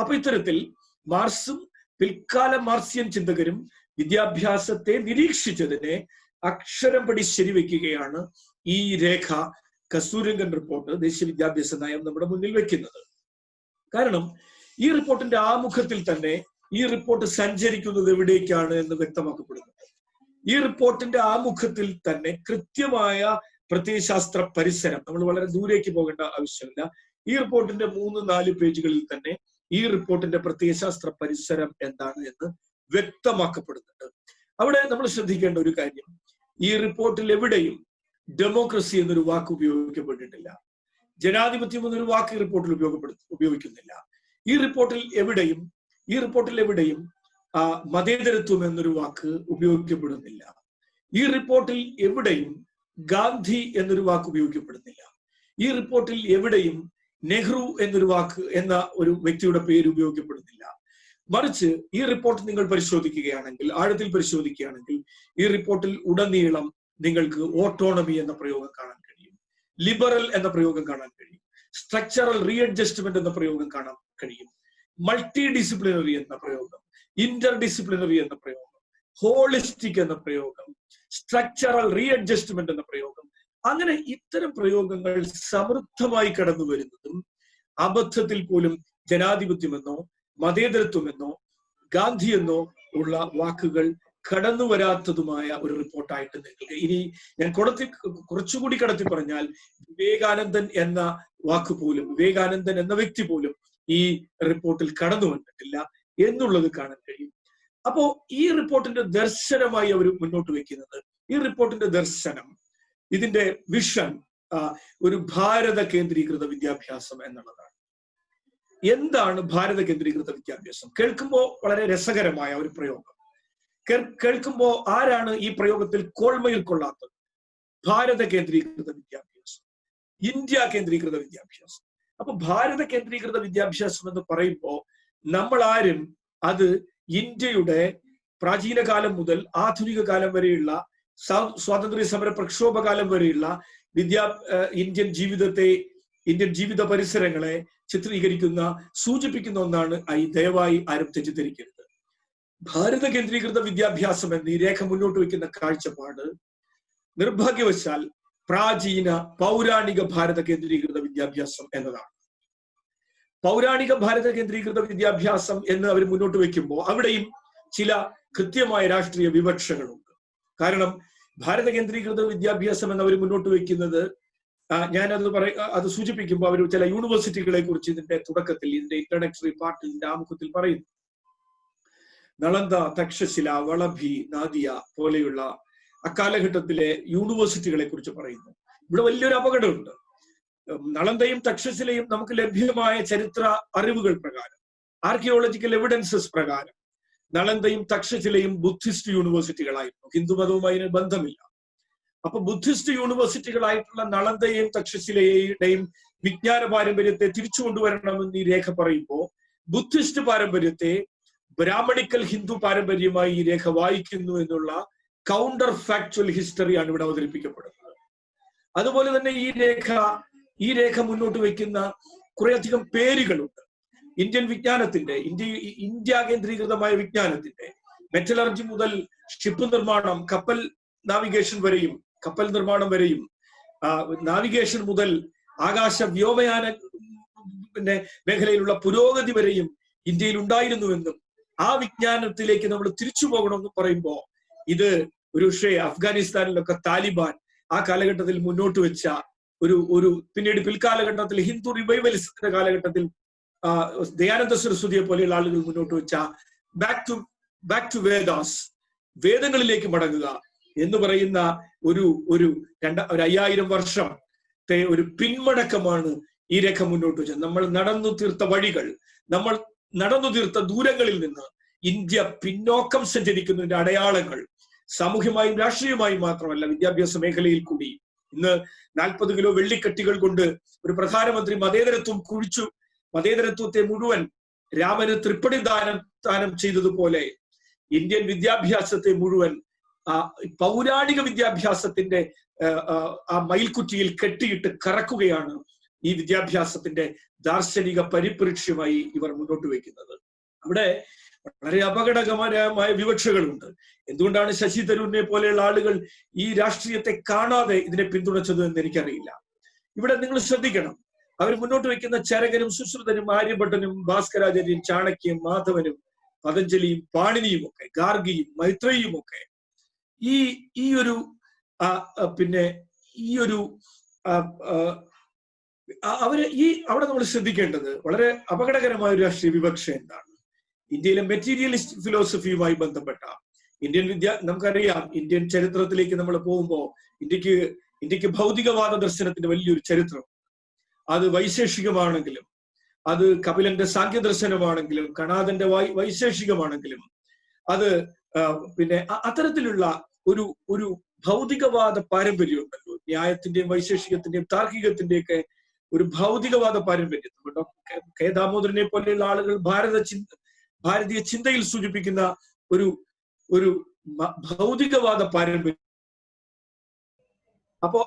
അപ്പൊ ഇത്തരത്തിൽ മാർക്സും പിൽക്കാല മാർക്സിയൻ ചിന്തകരും വിദ്യാഭ്യാസത്തെ നിരീക്ഷിച്ചതിനെ അക്ഷരം പടി ശരിവെക്കുകയാണ് ഈ രേഖ, കസ്തൂരിരംഗൻ റിപ്പോർട്ട്, ദേശീയ വിദ്യാഭ്യാസ നയം നമ്മുടെ മുന്നിൽ വെക്കുന്നത്. കാരണം ഈ റിപ്പോർട്ടിന്റെ ആമുഖത്തിൽ തന്നെ ഈ റിപ്പോർട്ട് സഞ്ചരിക്കുന്നത് എവിടേക്കാണ് എന്ന് വ്യക്തമാക്കപ്പെടുന്നുണ്ട്. ഈ റിപ്പോർട്ടിന്റെ ആമുഖത്തിൽ തന്നെ കൃത്യമായ പ്രത്യയശാസ്ത്ര പരിസരം, നമ്മൾ വളരെ ദൂരേക്ക് പോകേണ്ട ആവശ്യമില്ല, ഈ റിപ്പോർട്ടിന്റെ 3-4 പേജുകളിൽ തന്നെ ഈ റിപ്പോർട്ടിന്റെ പ്രത്യയശാസ്ത്ര പരിസരം എന്താണ് എന്ന് വ്യക്തമാക്കപ്പെടുന്നുണ്ട്. അവിടെ നമ്മൾ ശ്രദ്ധിക്കേണ്ട ഒരു കാര്യം, ഈ റിപ്പോർട്ടിൽ എവിടെയും ഡെമോക്രസി എന്നൊരു വാക്ക് ഉപയോഗിക്കപ്പെട്ടിട്ടില്ല. ജനാധിപത്യം എന്നൊരു വാക്ക് ഈ റിപ്പോർട്ടിൽ ഉപയോഗിക്കുന്നില്ല. ഈ റിപ്പോർട്ടിൽ എവിടെയും മതേതരത്വം എന്നൊരു വാക്ക് ഉപയോഗിക്കപ്പെടുന്നില്ല. ഈ റിപ്പോർട്ടിൽ എവിടെയും ഗാന്ധി എന്നൊരു വാക്ക് ഉപയോഗിക്കപ്പെടുന്നില്ല. ഈ റിപ്പോർട്ടിൽ എവിടെയും നെഹ്റു എന്നൊരു വാക്ക് എന്ന ഒരു വ്യക്തിയുടെ പേര് ഉപയോഗിക്കപ്പെടുന്നില്ല. മറിച്ച് ഈ റിപ്പോർട്ട് നിങ്ങൾ പരിശോധിക്കുകയാണെങ്കിൽ, ആഴത്തിൽ പരിശോധിക്കുകയാണെങ്കിൽ, ഈ റിപ്പോർട്ടിൽ ഉടനീളം നിങ്ങൾക്ക് ഓട്ടോണമി എന്ന പ്രയോഗം കാണാൻ കഴിയും, ലിബറൽ എന്ന പ്രയോഗം കാണാൻ കഴിയും, സ്ട്രക്ചറൽ റീഅഡ്ജസ്റ്റ്മെന്റ് എന്ന പ്രയോഗം കാണാൻ കഴിയും, മൾട്ടി ഡിസിപ്ലിനറി എന്ന പ്രയോഗം, ഇന്റർ ഡിസിപ്ലിനറി എന്ന പ്രയോഗം, ഹോളിസ്റ്റിക് എന്ന പ്രയോഗം, സ്ട്രക്ചറൽ റീഅഡ്ജസ്റ്റ്മെന്റ് എന്ന പ്രയോഗം. അങ്ങനെ ഇത്തരം പ്രയോഗങ്ങൾ സമൃദ്ധമായി കടന്നു വരുന്നതും അബദ്ധത്തിൽ പോലും ജനാധിപത്യമെന്നോ മതേതരത്വമെന്നോ ഗാന്ധിയെന്നോ ഉള്ള വാക്കുകൾ കടന്നു വരാത്തതുമായ ഒരു റിപ്പോർട്ടായിട്ട് നിങ്ങൾക്ക്, ഇനി ഞാൻ കുറച്ചുകൂടി കടത്തി പറഞ്ഞാൽ, വിവേകാനന്ദൻ എന്ന വാക്ക് പോലും, വിവേകാനന്ദൻ എന്ന വ്യക്തി പോലും ഈ റിപ്പോർട്ടിൽ കടന്നു വന്നിട്ടില്ല എന്നുള്ളത് കാണാൻ കഴിയും. അപ്പോ ഈ റിപ്പോർട്ടിന്റെ ദർശനമായി അവർ മുന്നോട്ട് വെക്കുന്നത്, ഈ റിപ്പോർട്ടിന്റെ ദർശനം, ഇതിന്റെ വിഷൻ ഒരു ഭാരത കേന്ദ്രീകൃത വിദ്യാഭ്യാസം എന്നുള്ളതാണ്. എന്താണ് ഭാരത കേന്ദ്രീകൃത വിദ്യാഭ്യാസം? കേൾക്കുമ്പോൾ വളരെ രസകരമായ ഒരു പ്രയോഗം. കേൾക്കുമ്പോൾ ആരാണ് ഈ പ്രയോഗത്തിൽ കോൾമയിൽ കൊള്ളാത്തത്? ഭാരത കേന്ദ്രീകൃത വിദ്യാഭ്യാസം, ഇന്ത്യ കേന്ദ്രീകൃത വിദ്യാഭ്യാസം. അപ്പൊ ഭാരത കേന്ദ്രീകൃത വിദ്യാഭ്യാസം എന്ന് പറയുമ്പോൾ നമ്മൾ ആരും അത് ഇന്ത്യയുടെ പ്രാചീന കാലം മുതൽ ആധുനിക കാലം വരെയുള്ള, സ്വാതന്ത്ര്യ സമര പ്രക്ഷോഭകാലം വരെയുള്ള ഇന്ത്യൻ ജീവിതത്തെ, ഇന്ത്യൻ ജീവിത പരിസരങ്ങളെ ചിത്രീകരിക്കുന്ന, സൂചിപ്പിക്കുന്ന ഒന്നാണ്. ദയവായി ആരും തെറ്റിദ്ധരിക്കരുത്. ഭാരത കേന്ദ്രീകൃത വിദ്യാഭ്യാസം എന്ന് ഈ രേഖ മുന്നോട്ട് വയ്ക്കുന്ന കാഴ്ചപ്പാട് നിർഭാഗ്യവശാൽ പ്രാചീന പൗരാണിക ഭാരത കേന്ദ്രീകൃത വിദ്യാഭ്യാസം എന്നതാണ്. പൗരാണിക ഭാരത കേന്ദ്രീകൃത വിദ്യാഭ്യാസം എന്ന് അവർ മുന്നോട്ട് വയ്ക്കുമ്പോൾ അവിടെയും ചില കൃത്യമായ രാഷ്ട്രീയ വിവക്ഷകളുണ്ട്. കാരണം ഭാരത കേന്ദ്രീകൃത വിദ്യാഭ്യാസം എന്ന് അവർ മുന്നോട്ട് വയ്ക്കുന്നത്, അത് സൂചിപ്പിക്കുമ്പോൾ അവർ ചില യൂണിവേഴ്സിറ്റികളെ കുറിച്ച് ഇതിന്റെ തുടക്കത്തിൽ, ഇതിന്റെ ഇൻട്രഡക്ടറി പാർട്ടിൽ, ഇതിന്റെ ആമുഖത്തിൽ പറയുന്നു. നളന്ദ, തക്ഷശില, വളഭി, നാദിയ പോലെയുള്ള അക്കാലഘട്ടത്തിലെ യൂണിവേഴ്സിറ്റികളെ കുറിച്ച് പറയുന്നു. ഇവിടെ വലിയൊരു അപകടമുണ്ട്. നളന്ദയും തക്ഷശിലയും നമുക്ക് ലഭ്യമായ ചരിത്ര അറിവുകൾ പ്രകാരം, ആർക്കിയോളജിക്കൽ എവിഡൻസസ് പ്രകാരം, നളന്ദയും തക്ഷശിലയും ബുദ്ധിസ്റ്റ് യൂണിവേഴ്സിറ്റികളായിരുന്നു. ഹിന്ദുമതവുമായി അതിന് ബന്ധമില്ല. അപ്പൊ ബുദ്ധിസ്റ്റ് യൂണിവേഴ്സിറ്റികളായിട്ടുള്ള നളന്ദയെയും തക്ഷശിലയുടെയും വിജ്ഞാന പാരമ്പര്യത്തെ തിരിച്ചു കൊണ്ടുവരണമെന്ന് ഈ രേഖ പറയുമ്പോൾ, ബുദ്ധിസ്റ്റ് പാരമ്പര്യത്തെ ബ്രാഹ്മണിക്കൽ ഹിന്ദു പാരമ്പര്യമായി ഈ രേഖ വായിക്കുന്നു എന്നുള്ള കൗണ്ടർ ഫാക്ച്വൽ ഹിസ്റ്ററിയാണ് ഇവിടെ അവതരിപ്പിക്കപ്പെടുന്നത്. അതുപോലെ തന്നെ ഈ രേഖ മുന്നോട്ട് വയ്ക്കുന്ന കുറേയധികം പേരുകളുണ്ട്. ഇന്ത്യൻ വിജ്ഞാനത്തിന്റെ, ഇന്ത്യ കേന്ദ്രീകൃതമായ വിജ്ഞാനത്തിന്റെ, മെറ്റലർജി മുതൽ ഷിപ്പ് നിർമ്മാണം, കപ്പൽ നിർമ്മാണം വരെയും, നാവിഗേഷൻ മുതൽ ആകാശ വ്യോമയാന മേഖലയിലുള്ള പുരോഗതി വരെയും ഇന്ത്യയിൽ ഉണ്ടായിരുന്നുവെന്നും ആ വിജ്ഞാനത്തിലേക്ക് നമ്മൾ തിരിച്ചു പോകണമെന്ന് പറയുമ്പോൾ, ഇത് ഒരു പക്ഷേ അഫ്ഗാനിസ്ഥാനിലൊക്കെ താലിബാൻ ആ കാലഘട്ടത്തിൽ മുന്നോട്ട് വെച്ച പിന്നീട് പിൽക്കാലഘട്ടത്തിൽ ഹിന്ദു റിവൈവലിസത്തിന്റെ കാലഘട്ടത്തിൽ ദയാനന്ദ സരസ്വതിയെ പോലെയുള്ള ആളുകൾ മുന്നോട്ട് വെച്ച ബാക്ക് ടു വേദാസ്, വേദങ്ങളിലേക്ക് മടങ്ങുക എന്ന് പറയുന്ന ഒരു 5000 വർഷത്തെ ഒരു പിന്മടക്കമാണ് ഈ രേഖ മുന്നോട്ട് വെച്ചത്. നമ്മൾ നടന്നു തീർത്ത വഴികൾ, നമ്മൾ നടന്നു തീർത്ത ദൂരങ്ങളിൽ നിന്ന് ഇന്ത്യ പിന്നോക്കം സഞ്ചരിക്കുന്നതിന്റെ അടയാളങ്ങൾ സാമൂഹ്യമായും രാഷ്ട്രീയമായും മാത്രമല്ല, വിദ്യാഭ്യാസ മേഖലയിൽ കൂടി. ഇന്ന് 40 കിലോ വെള്ളിക്കട്ടികൾ കൊണ്ട് ഒരു പ്രധാനമന്ത്രി മതേതരത്വം കുഴിച്ചു, മതേതരത്വത്തെ മുഴുവൻ രാമന് തൃപ്പടി ദാനം ചെയ്തതുപോലെ ഇന്ത്യൻ വിദ്യാഭ്യാസത്തെ മുഴുവൻ പൗരാണിക വിദ്യാഭ്യാസത്തിന്റെ ആ മയിൽക്കുറ്റിയിൽ കെട്ടിയിട്ട് കറക്കുകയാണ് ഈ വിദ്യാഭ്യാസത്തിന്റെ ദാർശനിക പരിപ്രേക്ഷ്യമായി ഇവർ മുന്നോട്ട് വയ്ക്കുന്നത്. അവിടെ വളരെ അപകടകരമായ വിവക്ഷകളുണ്ട്. എന്തുകൊണ്ടാണ് ശശി തരൂരിനെ പോലെയുള്ള ആളുകൾ ഈ രാഷ്ട്രീയത്തെ കാണാതെ ഇതിനെ പിന്തുണച്ചത് എന്ന് എനിക്കറിയില്ല. ഇവിടെ നിങ്ങൾ ശ്രദ്ധിക്കണം, അവർ മുന്നോട്ട് വയ്ക്കുന്ന ചരകനും സുശ്രുതനും ആര്യഭട്ടനും ഭാസ്കരാചാര്യനും ചാണക്യനും മാധവനും പതഞ്ജലിയും പാണിനിയും ഒക്കെ, ഗാർഗിയും മൈത്രേയും ഒക്കെ അവിടെ നമ്മൾ ശ്രദ്ധിക്കേണ്ടത് വളരെ അപകടകരമായ ഒരു രാഷ്ട്രീയ വിവക്ഷ എന്താണ്? ഇന്ത്യയിലെ മെറ്റീരിയലിസ്റ്റ് ഫിലോസഫിയുമായി ബന്ധപ്പെട്ട നമുക്കറിയാം, ഇന്ത്യൻ ചരിത്രത്തിലേക്ക് നമ്മൾ പോകുമ്പോൾ ഇന്ത്യക്ക് ഭൗതികവാദ ദർശനത്തിന്റെ വലിയൊരു ചരിത്രം. അത് വൈശേഷികമാണെങ്കിലും, അത് കപിലന്റെ സാഖ്യദർശനമാണെങ്കിലും, കണാദന്റെ വൈശേഷികമാണെങ്കിലും, അത് അത്തരത്തിലുള്ള ഒരു ഭൗതികവാദ പാരമ്പര്യം ഉണ്ടല്ലോ. ന്യായത്തിന്റെയും വൈശേഷികത്തിന്റെയും താർക്കികത്തിന്റെയും ഒക്കെ ഒരു ഭൗതികവാദ പാരമ്പര്യം. കെ ദാമോദരനെ പോലെയുള്ള ആളുകൾ ഭാരതീയ ചിന്തയിൽ സൂചിപ്പിക്കുന്ന ഒരു ഭൗതികവാദ പാരമ്പര്യം. അപ്പോ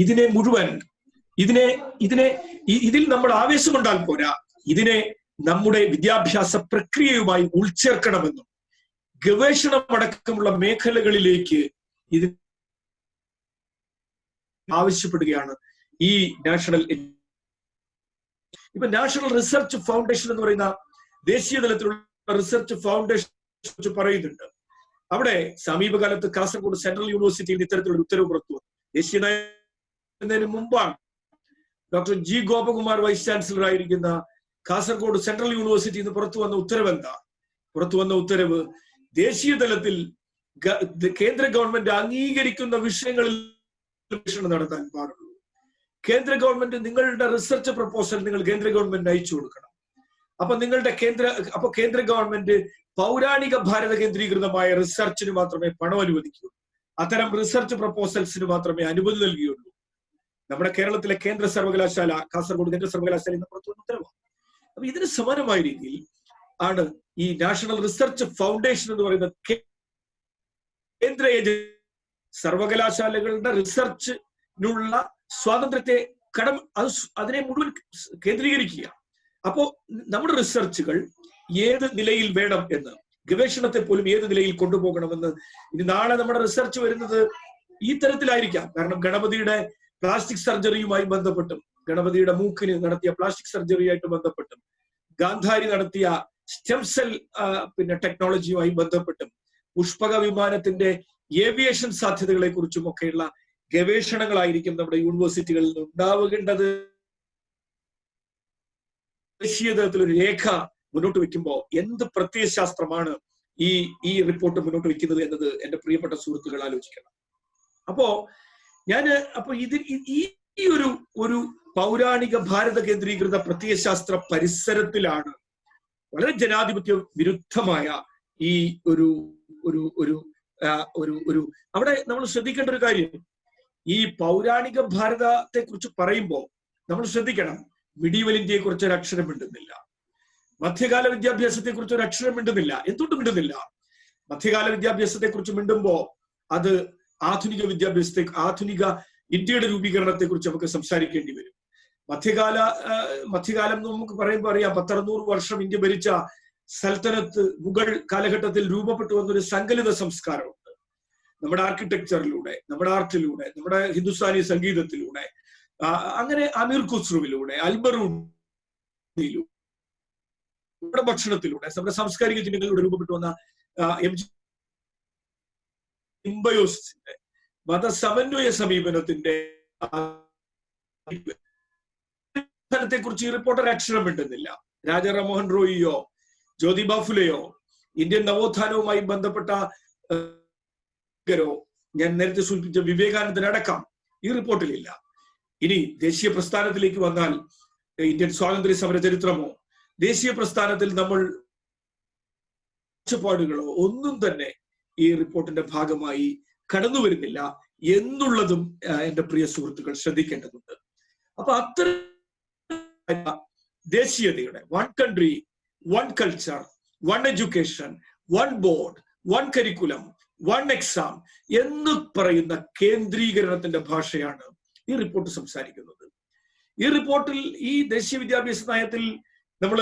ഇതിനെ മുഴുവൻ ഇതിൽ നമ്മൾ ആവേശമുണ്ടാൽ പോരാ, ഇതിനെ നമ്മുടെ വിദ്യാഭ്യാസ പ്രക്രിയയുമായി ഉൾച്ചേർക്കണമെന്നും ഗവേഷണമടക്കമുള്ള മേഖലകളിലേക്ക് ഇത് ആവശ്യപ്പെടുകയാണ് ഈ നാഷണൽ റിസർച്ച് ഫൗണ്ടേഷൻ എന്ന് പറയുന്ന ദേശീയ തലത്തിലുള്ള റിസർച്ച് ഫൗണ്ടേഷൻ പറയുന്നുണ്ട്. അവിടെ സമീപകാലത്ത് കാസർഗോഡ് സെൻട്രൽ യൂണിവേഴ്സിറ്റിയിൽ ഇത്തരത്തിലുള്ള ഉത്തരവ് പുറത്തു വന്നു. ദേശീയ നയത്തിന് മുമ്പാണ് doctor G Gopakumar vice chancellor ആയിരിക്കുന്ന കാസർഗോഡ് സെൻട്രൽ യൂണിവേഴ്സിറ്റിയിൽ നിന്ന് പുറത്തു വന്ന ഉത്തരവ് എന്താ? പുറത്തു വന്ന ഉത്തരവ് ദേശീയ തലത്തിൽ കേന്ദ്ര ഗവൺമെന്റ് അംഗീകരിക്കുന്ന വിഷയങ്ങളിൽ ഗവേഷണം നടത്താൻ പാടുള്ളൂ. കേന്ദ്ര ഗവൺമെന്റ് നിങ്ങളുടെ റിസർച്ച് പ്രപ്പോസൽ നിങ്ങൾ കേന്ദ്ര ഗവൺമെന്റ് അയച്ചു കൊടുക്കണം. അപ്പൊ കേന്ദ്ര ഗവൺമെന്റ് പൗരാണിക ഭാരത കേന്ദ്രീകൃതമായ റിസർച്ചിന് മാത്രമേ പണം അനുവദിക്കൂ. അത്തരം റിസർച്ച് പ്രപ്പോസൽസിന് മാത്രമേ അനുമതി നൽകുകയുള്ളൂ. നമ്മുടെ കേരളത്തിലെ കേന്ദ്ര സർവകലാശാല, കാസർഗോഡ് കേന്ദ്ര സർവകലാശാല ഇന്ന് പുറത്തു വന്ന ഉത്തരവാണ്. അപ്പൊ ഇതിന് സമാനമായ രീതിയിൽ ആണ് ഈ നാഷണൽ റിസർച്ച് ഫൗണ്ടേഷൻ എന്ന് പറയുന്ന കേന്ദ്ര ഏജൻസി സർവകലാശാലകളുടെ റിസർച്ചിനുള്ള സ്വാതന്ത്ര്യത്തെ അതിനെ മുഴുവൻ കേന്ദ്രീകരിക്കുക. അപ്പോ നമ്മുടെ റിസർച്ചുകൾ ഏത് നിലയിൽ വേണം എന്ന്, ഗവേഷണത്തെ പോലും ഏത് നിലയിൽ കൊണ്ടുപോകണമെന്ന്, ഇനി നാളെ നമ്മുടെ റിസർച്ച് വരുന്നത് ഈ തരത്തിലായിരിക്കാം. കാരണം ഗണപതിയുടെ പ്ലാസ്റ്റിക് സർജറിയുമായി ബന്ധപ്പെട്ടും, ഗണപതിയുടെ മൂക്കിന് നടത്തിയ പ്ലാസ്റ്റിക് സർജറിയായിട്ട് ബന്ധപ്പെട്ടും, ഗാന്ധാരി നടത്തിയ സ്റ്റെം സെൽ ടെക്നോളജിയുമായി ബന്ധപ്പെട്ടും, പുഷ്പക വിമാനത്തിന്റെ ഏവിയേഷൻ സാധ്യതകളെ കുറിച്ചും ഒക്കെയുള്ള ഗവേഷണങ്ങളായിരിക്കും നമ്മുടെ യൂണിവേഴ്സിറ്റികളിൽ നിന്ന് ഉണ്ടാവേണ്ടത്. ദേശീയ തലത്തിലൊരു രേഖ മുന്നോട്ട് വെക്കുമ്പോൾ എന്ത് പ്രത്യയശാസ്ത്രമാണ് ഈ റിപ്പോർട്ട് മുന്നോട്ട് വെക്കുന്നത് എന്നത് എന്റെ പ്രിയപ്പെട്ട സുഹൃത്തുക്കൾ ആലോചിക്കണം. അപ്പോ ഈ ഒരു പൗരാണിക ഭാരത കേന്ദ്രീകൃത പ്രത്യയശാസ്ത്ര പരിസരത്തിലാണ് വളരെ ജനാധിപത്യ വിരുദ്ധമായ ഈ അവിടെ നമ്മൾ ശ്രദ്ധിക്കേണ്ട ഒരു കാര്യം, ഈ പൗരാണിക ഭാരതത്തെ കുറിച്ച് പറയുമ്പോൾ നമ്മൾ ശ്രദ്ധിക്കണം, മിഡീവൽ ഇന്ത്യയെ കുറിച്ച് ഒരു അക്ഷരം മിണ്ടുന്നില്ല, മധ്യകാല വിദ്യാഭ്യാസത്തെ കുറിച്ച് ഒരു അക്ഷരം മിണ്ടുന്നില്ല. എന്തുകൊണ്ട് മിണ്ടുന്നില്ല? മധ്യകാല വിദ്യാഭ്യാസത്തെ കുറിച്ച് മിണ്ടുമ്പോ അത് ആധുനിക ഇന്ത്യയുടെ രൂപീകരണത്തെ കുറിച്ച് നമുക്ക് സംസാരിക്കേണ്ടി വരും. മധ്യകാലം നമുക്ക് പറയുമ്പോൾ അറിയാം, 100-100 വർഷം ഇന്ത്യ ഭരിച്ച സൽത്തനത്ത് മുഗൾ കാലഘട്ടത്തിൽ രൂപപ്പെട്ടു വന്നൊരു സങ്കലിത സംസ്കാരമുണ്ട്. നമ്മുടെ ആർക്കിടെക്ചറിലൂടെ, നമ്മുടെ ആർട്ടിലൂടെ, നമ്മുടെ ഹിന്ദുസ്ഥാനി സംഗീതത്തിലൂടെ, അങ്ങനെ അമീർ ഖുസ്രുവിലൂടെ, അൽബറൂണിലൂടെ, നമ്മുടെ ഭക്ഷണത്തിലൂടെ, നമ്മുടെ സാംസ്കാരിക ചിഹ്നങ്ങളിലൂടെ രൂപപ്പെട്ടു വന്ന സിംബയോസിന്റെ മതസമന്വയ സമീപനത്തിന്റെ കുറിച്ച് ഈ റിപ്പോർട്ടർ അക്ഷരം മിണ്ടുന്നില്ല. രാജാറാം മോഹൻ റോയിയോ ജ്യോതിബ ഫുലെയോ ഇന്ത്യൻ നവോത്ഥാനവുമായി ബന്ധപ്പെട്ട ഞാൻ നേരത്തെ സൂചിപ്പിച്ച വിവേകാനന്ദനടക്കം ഈ റിപ്പോർട്ടിലില്ല. ഇനി ദേശീയ പ്രസ്ഥാനത്തിലേക്ക് വന്നാൽ ഇന്ത്യൻ സ്വാതന്ത്ര്യ സമര ചരിത്രമോ ദേശീയ പ്രസ്ഥാനത്തിൽ നമ്മൾ കാഴ്ചപ്പാടുകളോ ഒന്നും തന്നെ ഈ റിപ്പോർട്ടിന്റെ ഭാഗമായി കടന്നു വരുന്നില്ല എന്നുള്ളതും എന്റെ പ്രിയ സുഹൃത്തുക്കൾ ശ്രദ്ധിക്കേണ്ടതുണ്ട്. അപ്പൊ അത്തരം ദേശീയതയുടെ one country, one culture, one education, one board, one curriculum, one exam എന്ന് പറയുന്ന കേന്ദ്രീകരണത്തിന്റെ ഭാഷയാണ് ഈ റിപ്പോർട്ട് സംസാരിക്കുന്നത്. ഈ റിപ്പോർട്ടിൽ ഈ ദേശീയ വിദ്യാഭ്യാസ നയത്തിൽ നമ്മൾ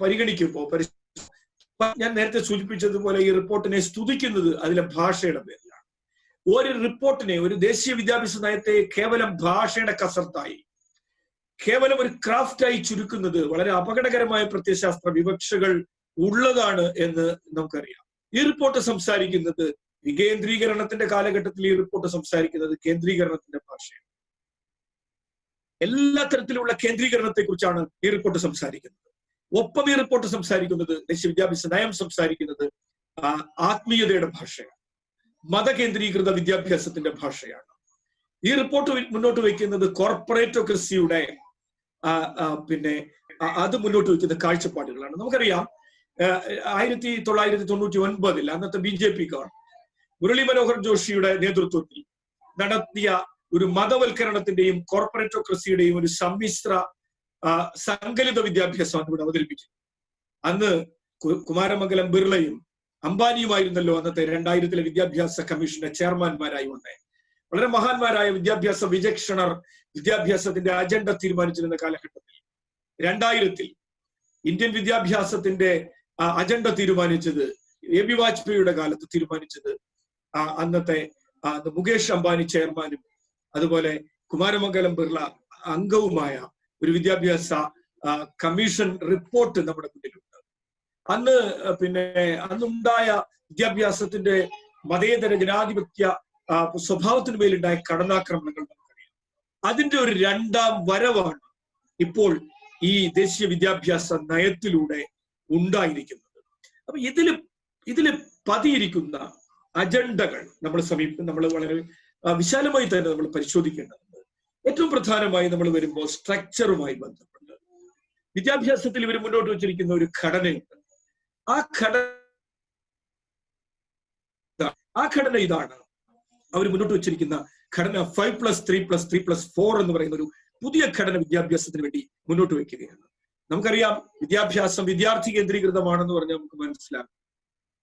പരിഗണിക്കുമ്പോൾ ഞാൻ നേരത്തെ സൂചിപ്പിച്ചതുപോലെ ഈ റിപ്പോർട്ടിനെ സ്തുതിക്കുന്നത് അതിലെ ഭാഷയുടെ പേരിലാണ്. ഒരു റിപ്പോർട്ടിനെ, ഒരു ദേശീയ വിദ്യാഭ്യാസ നയത്തെ കേവലം ഭാഷയുടെ കസർത്തായി, കേവലം ഒരു ക്രാഫ്റ്റായി ചുരുക്കുന്നത് വളരെ അപകടകരമായ പ്രത്യയശാസ്ത്ര വിവക്ഷകൾ ഉള്ളതാണ് എന്ന് നമുക്കറിയാം. ഈ റിപ്പോർട്ട് സംസാരിക്കുന്നത് വികേന്ദ്രീകരണത്തിന്റെ കാലഘട്ടത്തിൽ ഈ റിപ്പോർട്ട് സംസാരിക്കുന്നത് കേന്ദ്രീകരണത്തിന്റെ ഭാഷയാണ്. എല്ലാ തരത്തിലുള്ള കേന്ദ്രീകരണത്തെ കുറിച്ചാണ് ഈ റിപ്പോർട്ട് സംസാരിക്കുന്നത്. ഒപ്പം ഈ റിപ്പോർട്ട് സംസാരിക്കുന്നത്, ദേശീയ വിദ്യാഭ്യാസ നയം സംസാരിക്കുന്നത് ആത്മീയതയുടെ ഭാഷയാണ്, മതകേന്ദ്രീകൃത വിദ്യാഭ്യാസത്തിന്റെ ഭാഷയാണ്. ഈ റിപ്പോർട്ട് മുന്നോട്ട് വയ്ക്കുന്നത് കോർപ്പറേറ്റോക്രസിയുടെ അത് മുന്നോട്ട് വയ്ക്കുന്ന കാഴ്ചപ്പാടുകളാണ്. നമുക്കറിയാം 1999 അന്നത്തെ BJP ഗവൺമെന്റ് മുരളി മനോഹർ ജോഷിയുടെ നേതൃത്വത്തിൽ നടത്തിയ ഒരു മതവൽക്കരണത്തിന്റെയും കോർപ്പറേറ്റോക്രസിയുടെയും ഒരു സമ്മിശ്ര സങ്കലിത വിദ്യാഭ്യാസമാണ് ഇവിടെ അവതരിപ്പിച്ചത്. അന്ന് കുമാരമംഗലം ബിർളയും അംബാനിയുമായിരുന്നല്ലോ അന്നത്തെ 2000 വിദ്യാഭ്യാസ കമ്മീഷന്റെ ചെയർമാൻമാരായി വന്നേ. വളരെ മഹാന്മാരായ വിദ്യാഭ്യാസ വിചക്ഷണർ വിദ്യാഭ്യാസത്തിന്റെ അജണ്ട തീരുമാനിച്ചിരുന്ന കാലഘട്ടത്തിൽ 2000 ഇന്ത്യൻ വിദ്യാഭ്യാസത്തിന്റെ അജണ്ട തീരുമാനിച്ചത് AB വാജ്പേയിയുടെ കാലത്ത് തീരുമാനിച്ചത് അന്നത്തെ മുകേഷ് അംബാനി ചെയർമാനും അതുപോലെ കുമാരമംഗലം ബിർള അംഗവുമായ ഒരു വിദ്യാഭ്യാസ കമ്മീഷൻ റിപ്പോർട്ട് നമ്മുടെ മുന്നിലുണ്ട്. അന്നുണ്ടായ വിദ്യാഭ്യാസത്തിന്റെ മതേതര ജനാധിപത്യ സ്വഭാവത്തിന് മേലുണ്ടായ കടന്നാക്രമണങ്ങൾ നമുക്കറിയാം. അതിന്റെ ഒരു രണ്ടാം വരവാണ് ഇപ്പോൾ ഈ ദേശീയ വിദ്യാഭ്യാസ നയത്തിലൂടെ ഉണ്ടായിരിക്കുന്നത്. അപ്പൊ ഇതില് പതിയിരിക്കുന്ന അജണ്ടകൾ നമ്മൾ വളരെ വിശാലമായി തന്നെ നമ്മൾ പരിശോധിക്കേണ്ടതുണ്ട്. ഏറ്റവും പ്രധാനമായി നമ്മൾ വരുമ്പോൾ സ്ട്രക്ചറുമായി ബന്ധപ്പെട്ട് വിദ്യാഭ്യാസത്തിൽ ഇവർ മുന്നോട്ട് വെച്ചിരിക്കുന്ന ഒരു ഘടനയുണ്ട്. ആ ഘടന ഇതാണ്. അവർ മുന്നോട്ട് വെച്ചിരിക്കുന്ന ഘടന 5+3+3+4 എന്ന് പറയുന്ന ഒരു പുതിയ ഘടന വിദ്യാഭ്യാസത്തിന് വേണ്ടി മുന്നോട്ട് വയ്ക്കുകയാണ്. നമുക്കറിയാം, വിദ്യാഭ്യാസം വിദ്യാർത്ഥി കേന്ദ്രീകൃതമാണെന്ന് പറഞ്ഞാൽ നമുക്ക് മനസ്സിലാകും,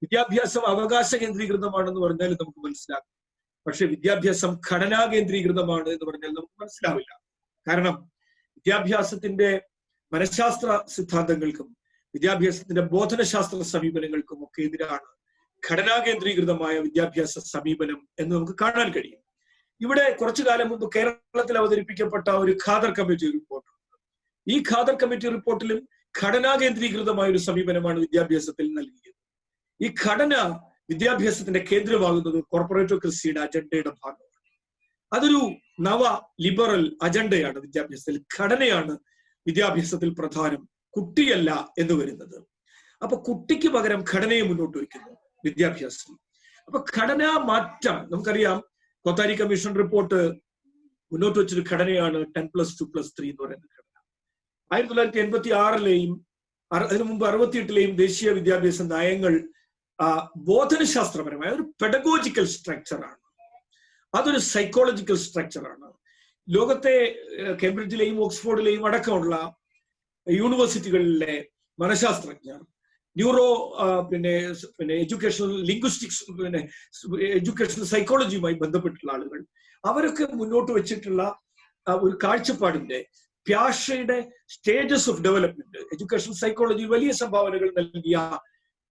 വിദ്യാഭ്യാസം അവകാശ കേന്ദ്രീകൃതമാണെന്ന് പറഞ്ഞാൽ നമുക്ക് മനസ്സിലാകും. പക്ഷെ വിദ്യാഭ്യാസം ഘടനാ കേന്ദ്രീകൃതമാണ് എന്ന് പറഞ്ഞാൽ നമുക്ക് മനസ്സിലാവില്ല. കാരണം വിദ്യാഭ്യാസത്തിന്റെ മനഃശാസ്ത്ര സിദ്ധാന്തങ്ങൾക്കും വിദ്യാഭ്യാസത്തിന്റെ ബോധനശാസ്ത്ര സമീപനങ്ങൾക്കും ഒക്കെ എതിരാണ് ഘടനാ കേന്ദ്രീകൃതമായ വിദ്യാഭ്യാസ സമീപനം എന്ന് നമുക്ക് കാണാൻ കഴിയും. ഇവിടെ കുറച്ചു കാലം മുമ്പ് കേരളത്തിൽ അവതരിപ്പിക്കപ്പെട്ട ഒരു ഖാദർ കമ്മിറ്റി റിപ്പോർട്ടുണ്ട്. ഈ ഖാദർ കമ്മിറ്റി റിപ്പോർട്ടിലും ഘടനാ കേന്ദ്രീകൃതമായ ഒരു സമീപനമാണ് വിദ്യാഭ്യാസത്തിൽ നൽകിയത്. ഈ ഘടന വിദ്യാഭ്യാസത്തിന്റെ കേന്ദ്രമാകുന്നത് കോർപ്പറേറ്റോക്രസിയുടെ അജണ്ടയുടെ ഭാഗമാണ്. അതൊരു നവ ലിബറൽ അജണ്ടയാണ്. വിദ്യാഭ്യാസത്തിൽ ഘടനയാണ് വിദ്യാഭ്യാസത്തിൽ പ്രധാനം, കുട്ടിയല്ല എന്ന് വരുന്നത്. അപ്പൊ കുട്ടിക്ക് പകരം ഘടനയെ മുന്നോട്ട് വയ്ക്കുന്നു വിദ്യാഭ്യാസം. അപ്പൊ ഘടനാ മാറ്റം നമുക്കറിയാം. കൊത്താരി കമ്മീഷൻ റിപ്പോർട്ട് മുന്നോട്ട് വെച്ചൊരു ഘടനയാണ് 10+2+3 എന്ന് പറയുന്ന ഘടന. 1986 അതിനു മുമ്പ് 68 ദേശീയ വിദ്യാഭ്യാസ നയങ്ങൾ ബോധനശാസ്ത്രപരമായ ഒരു പെഡഗോജിക്കൽ സ്ട്രക്ചറാണ്. അതൊരു സൈക്കോളജിക്കൽ സ്ട്രക്ചറാണ്. ലോകത്തെ കേംബ്രിഡ്ജിലെയും ഓക്സ്ഫോർഡിലെയും അടക്കമുള്ള യൂണിവേഴ്സിറ്റികളിലെ മനഃശാസ്ത്രജ്ഞർ, ന്യൂറോ എഡ്യൂക്കേഷണൽ ലിംഗ്വിസ്റ്റിക്സ്, എഡ്യൂക്കേഷണൽ സൈക്കോളജിയുമായി ബന്ധപ്പെട്ടുള്ള ആളുകൾ, അവരൊക്കെ മുന്നോട്ട് വെച്ചിട്ടുള്ള ഒരു കാഴ്ചപ്പാടിന്റെ പ്യാഷയുടെ stages of development, educational psychology വലിയ സംഭാവനകൾ നൽകിയ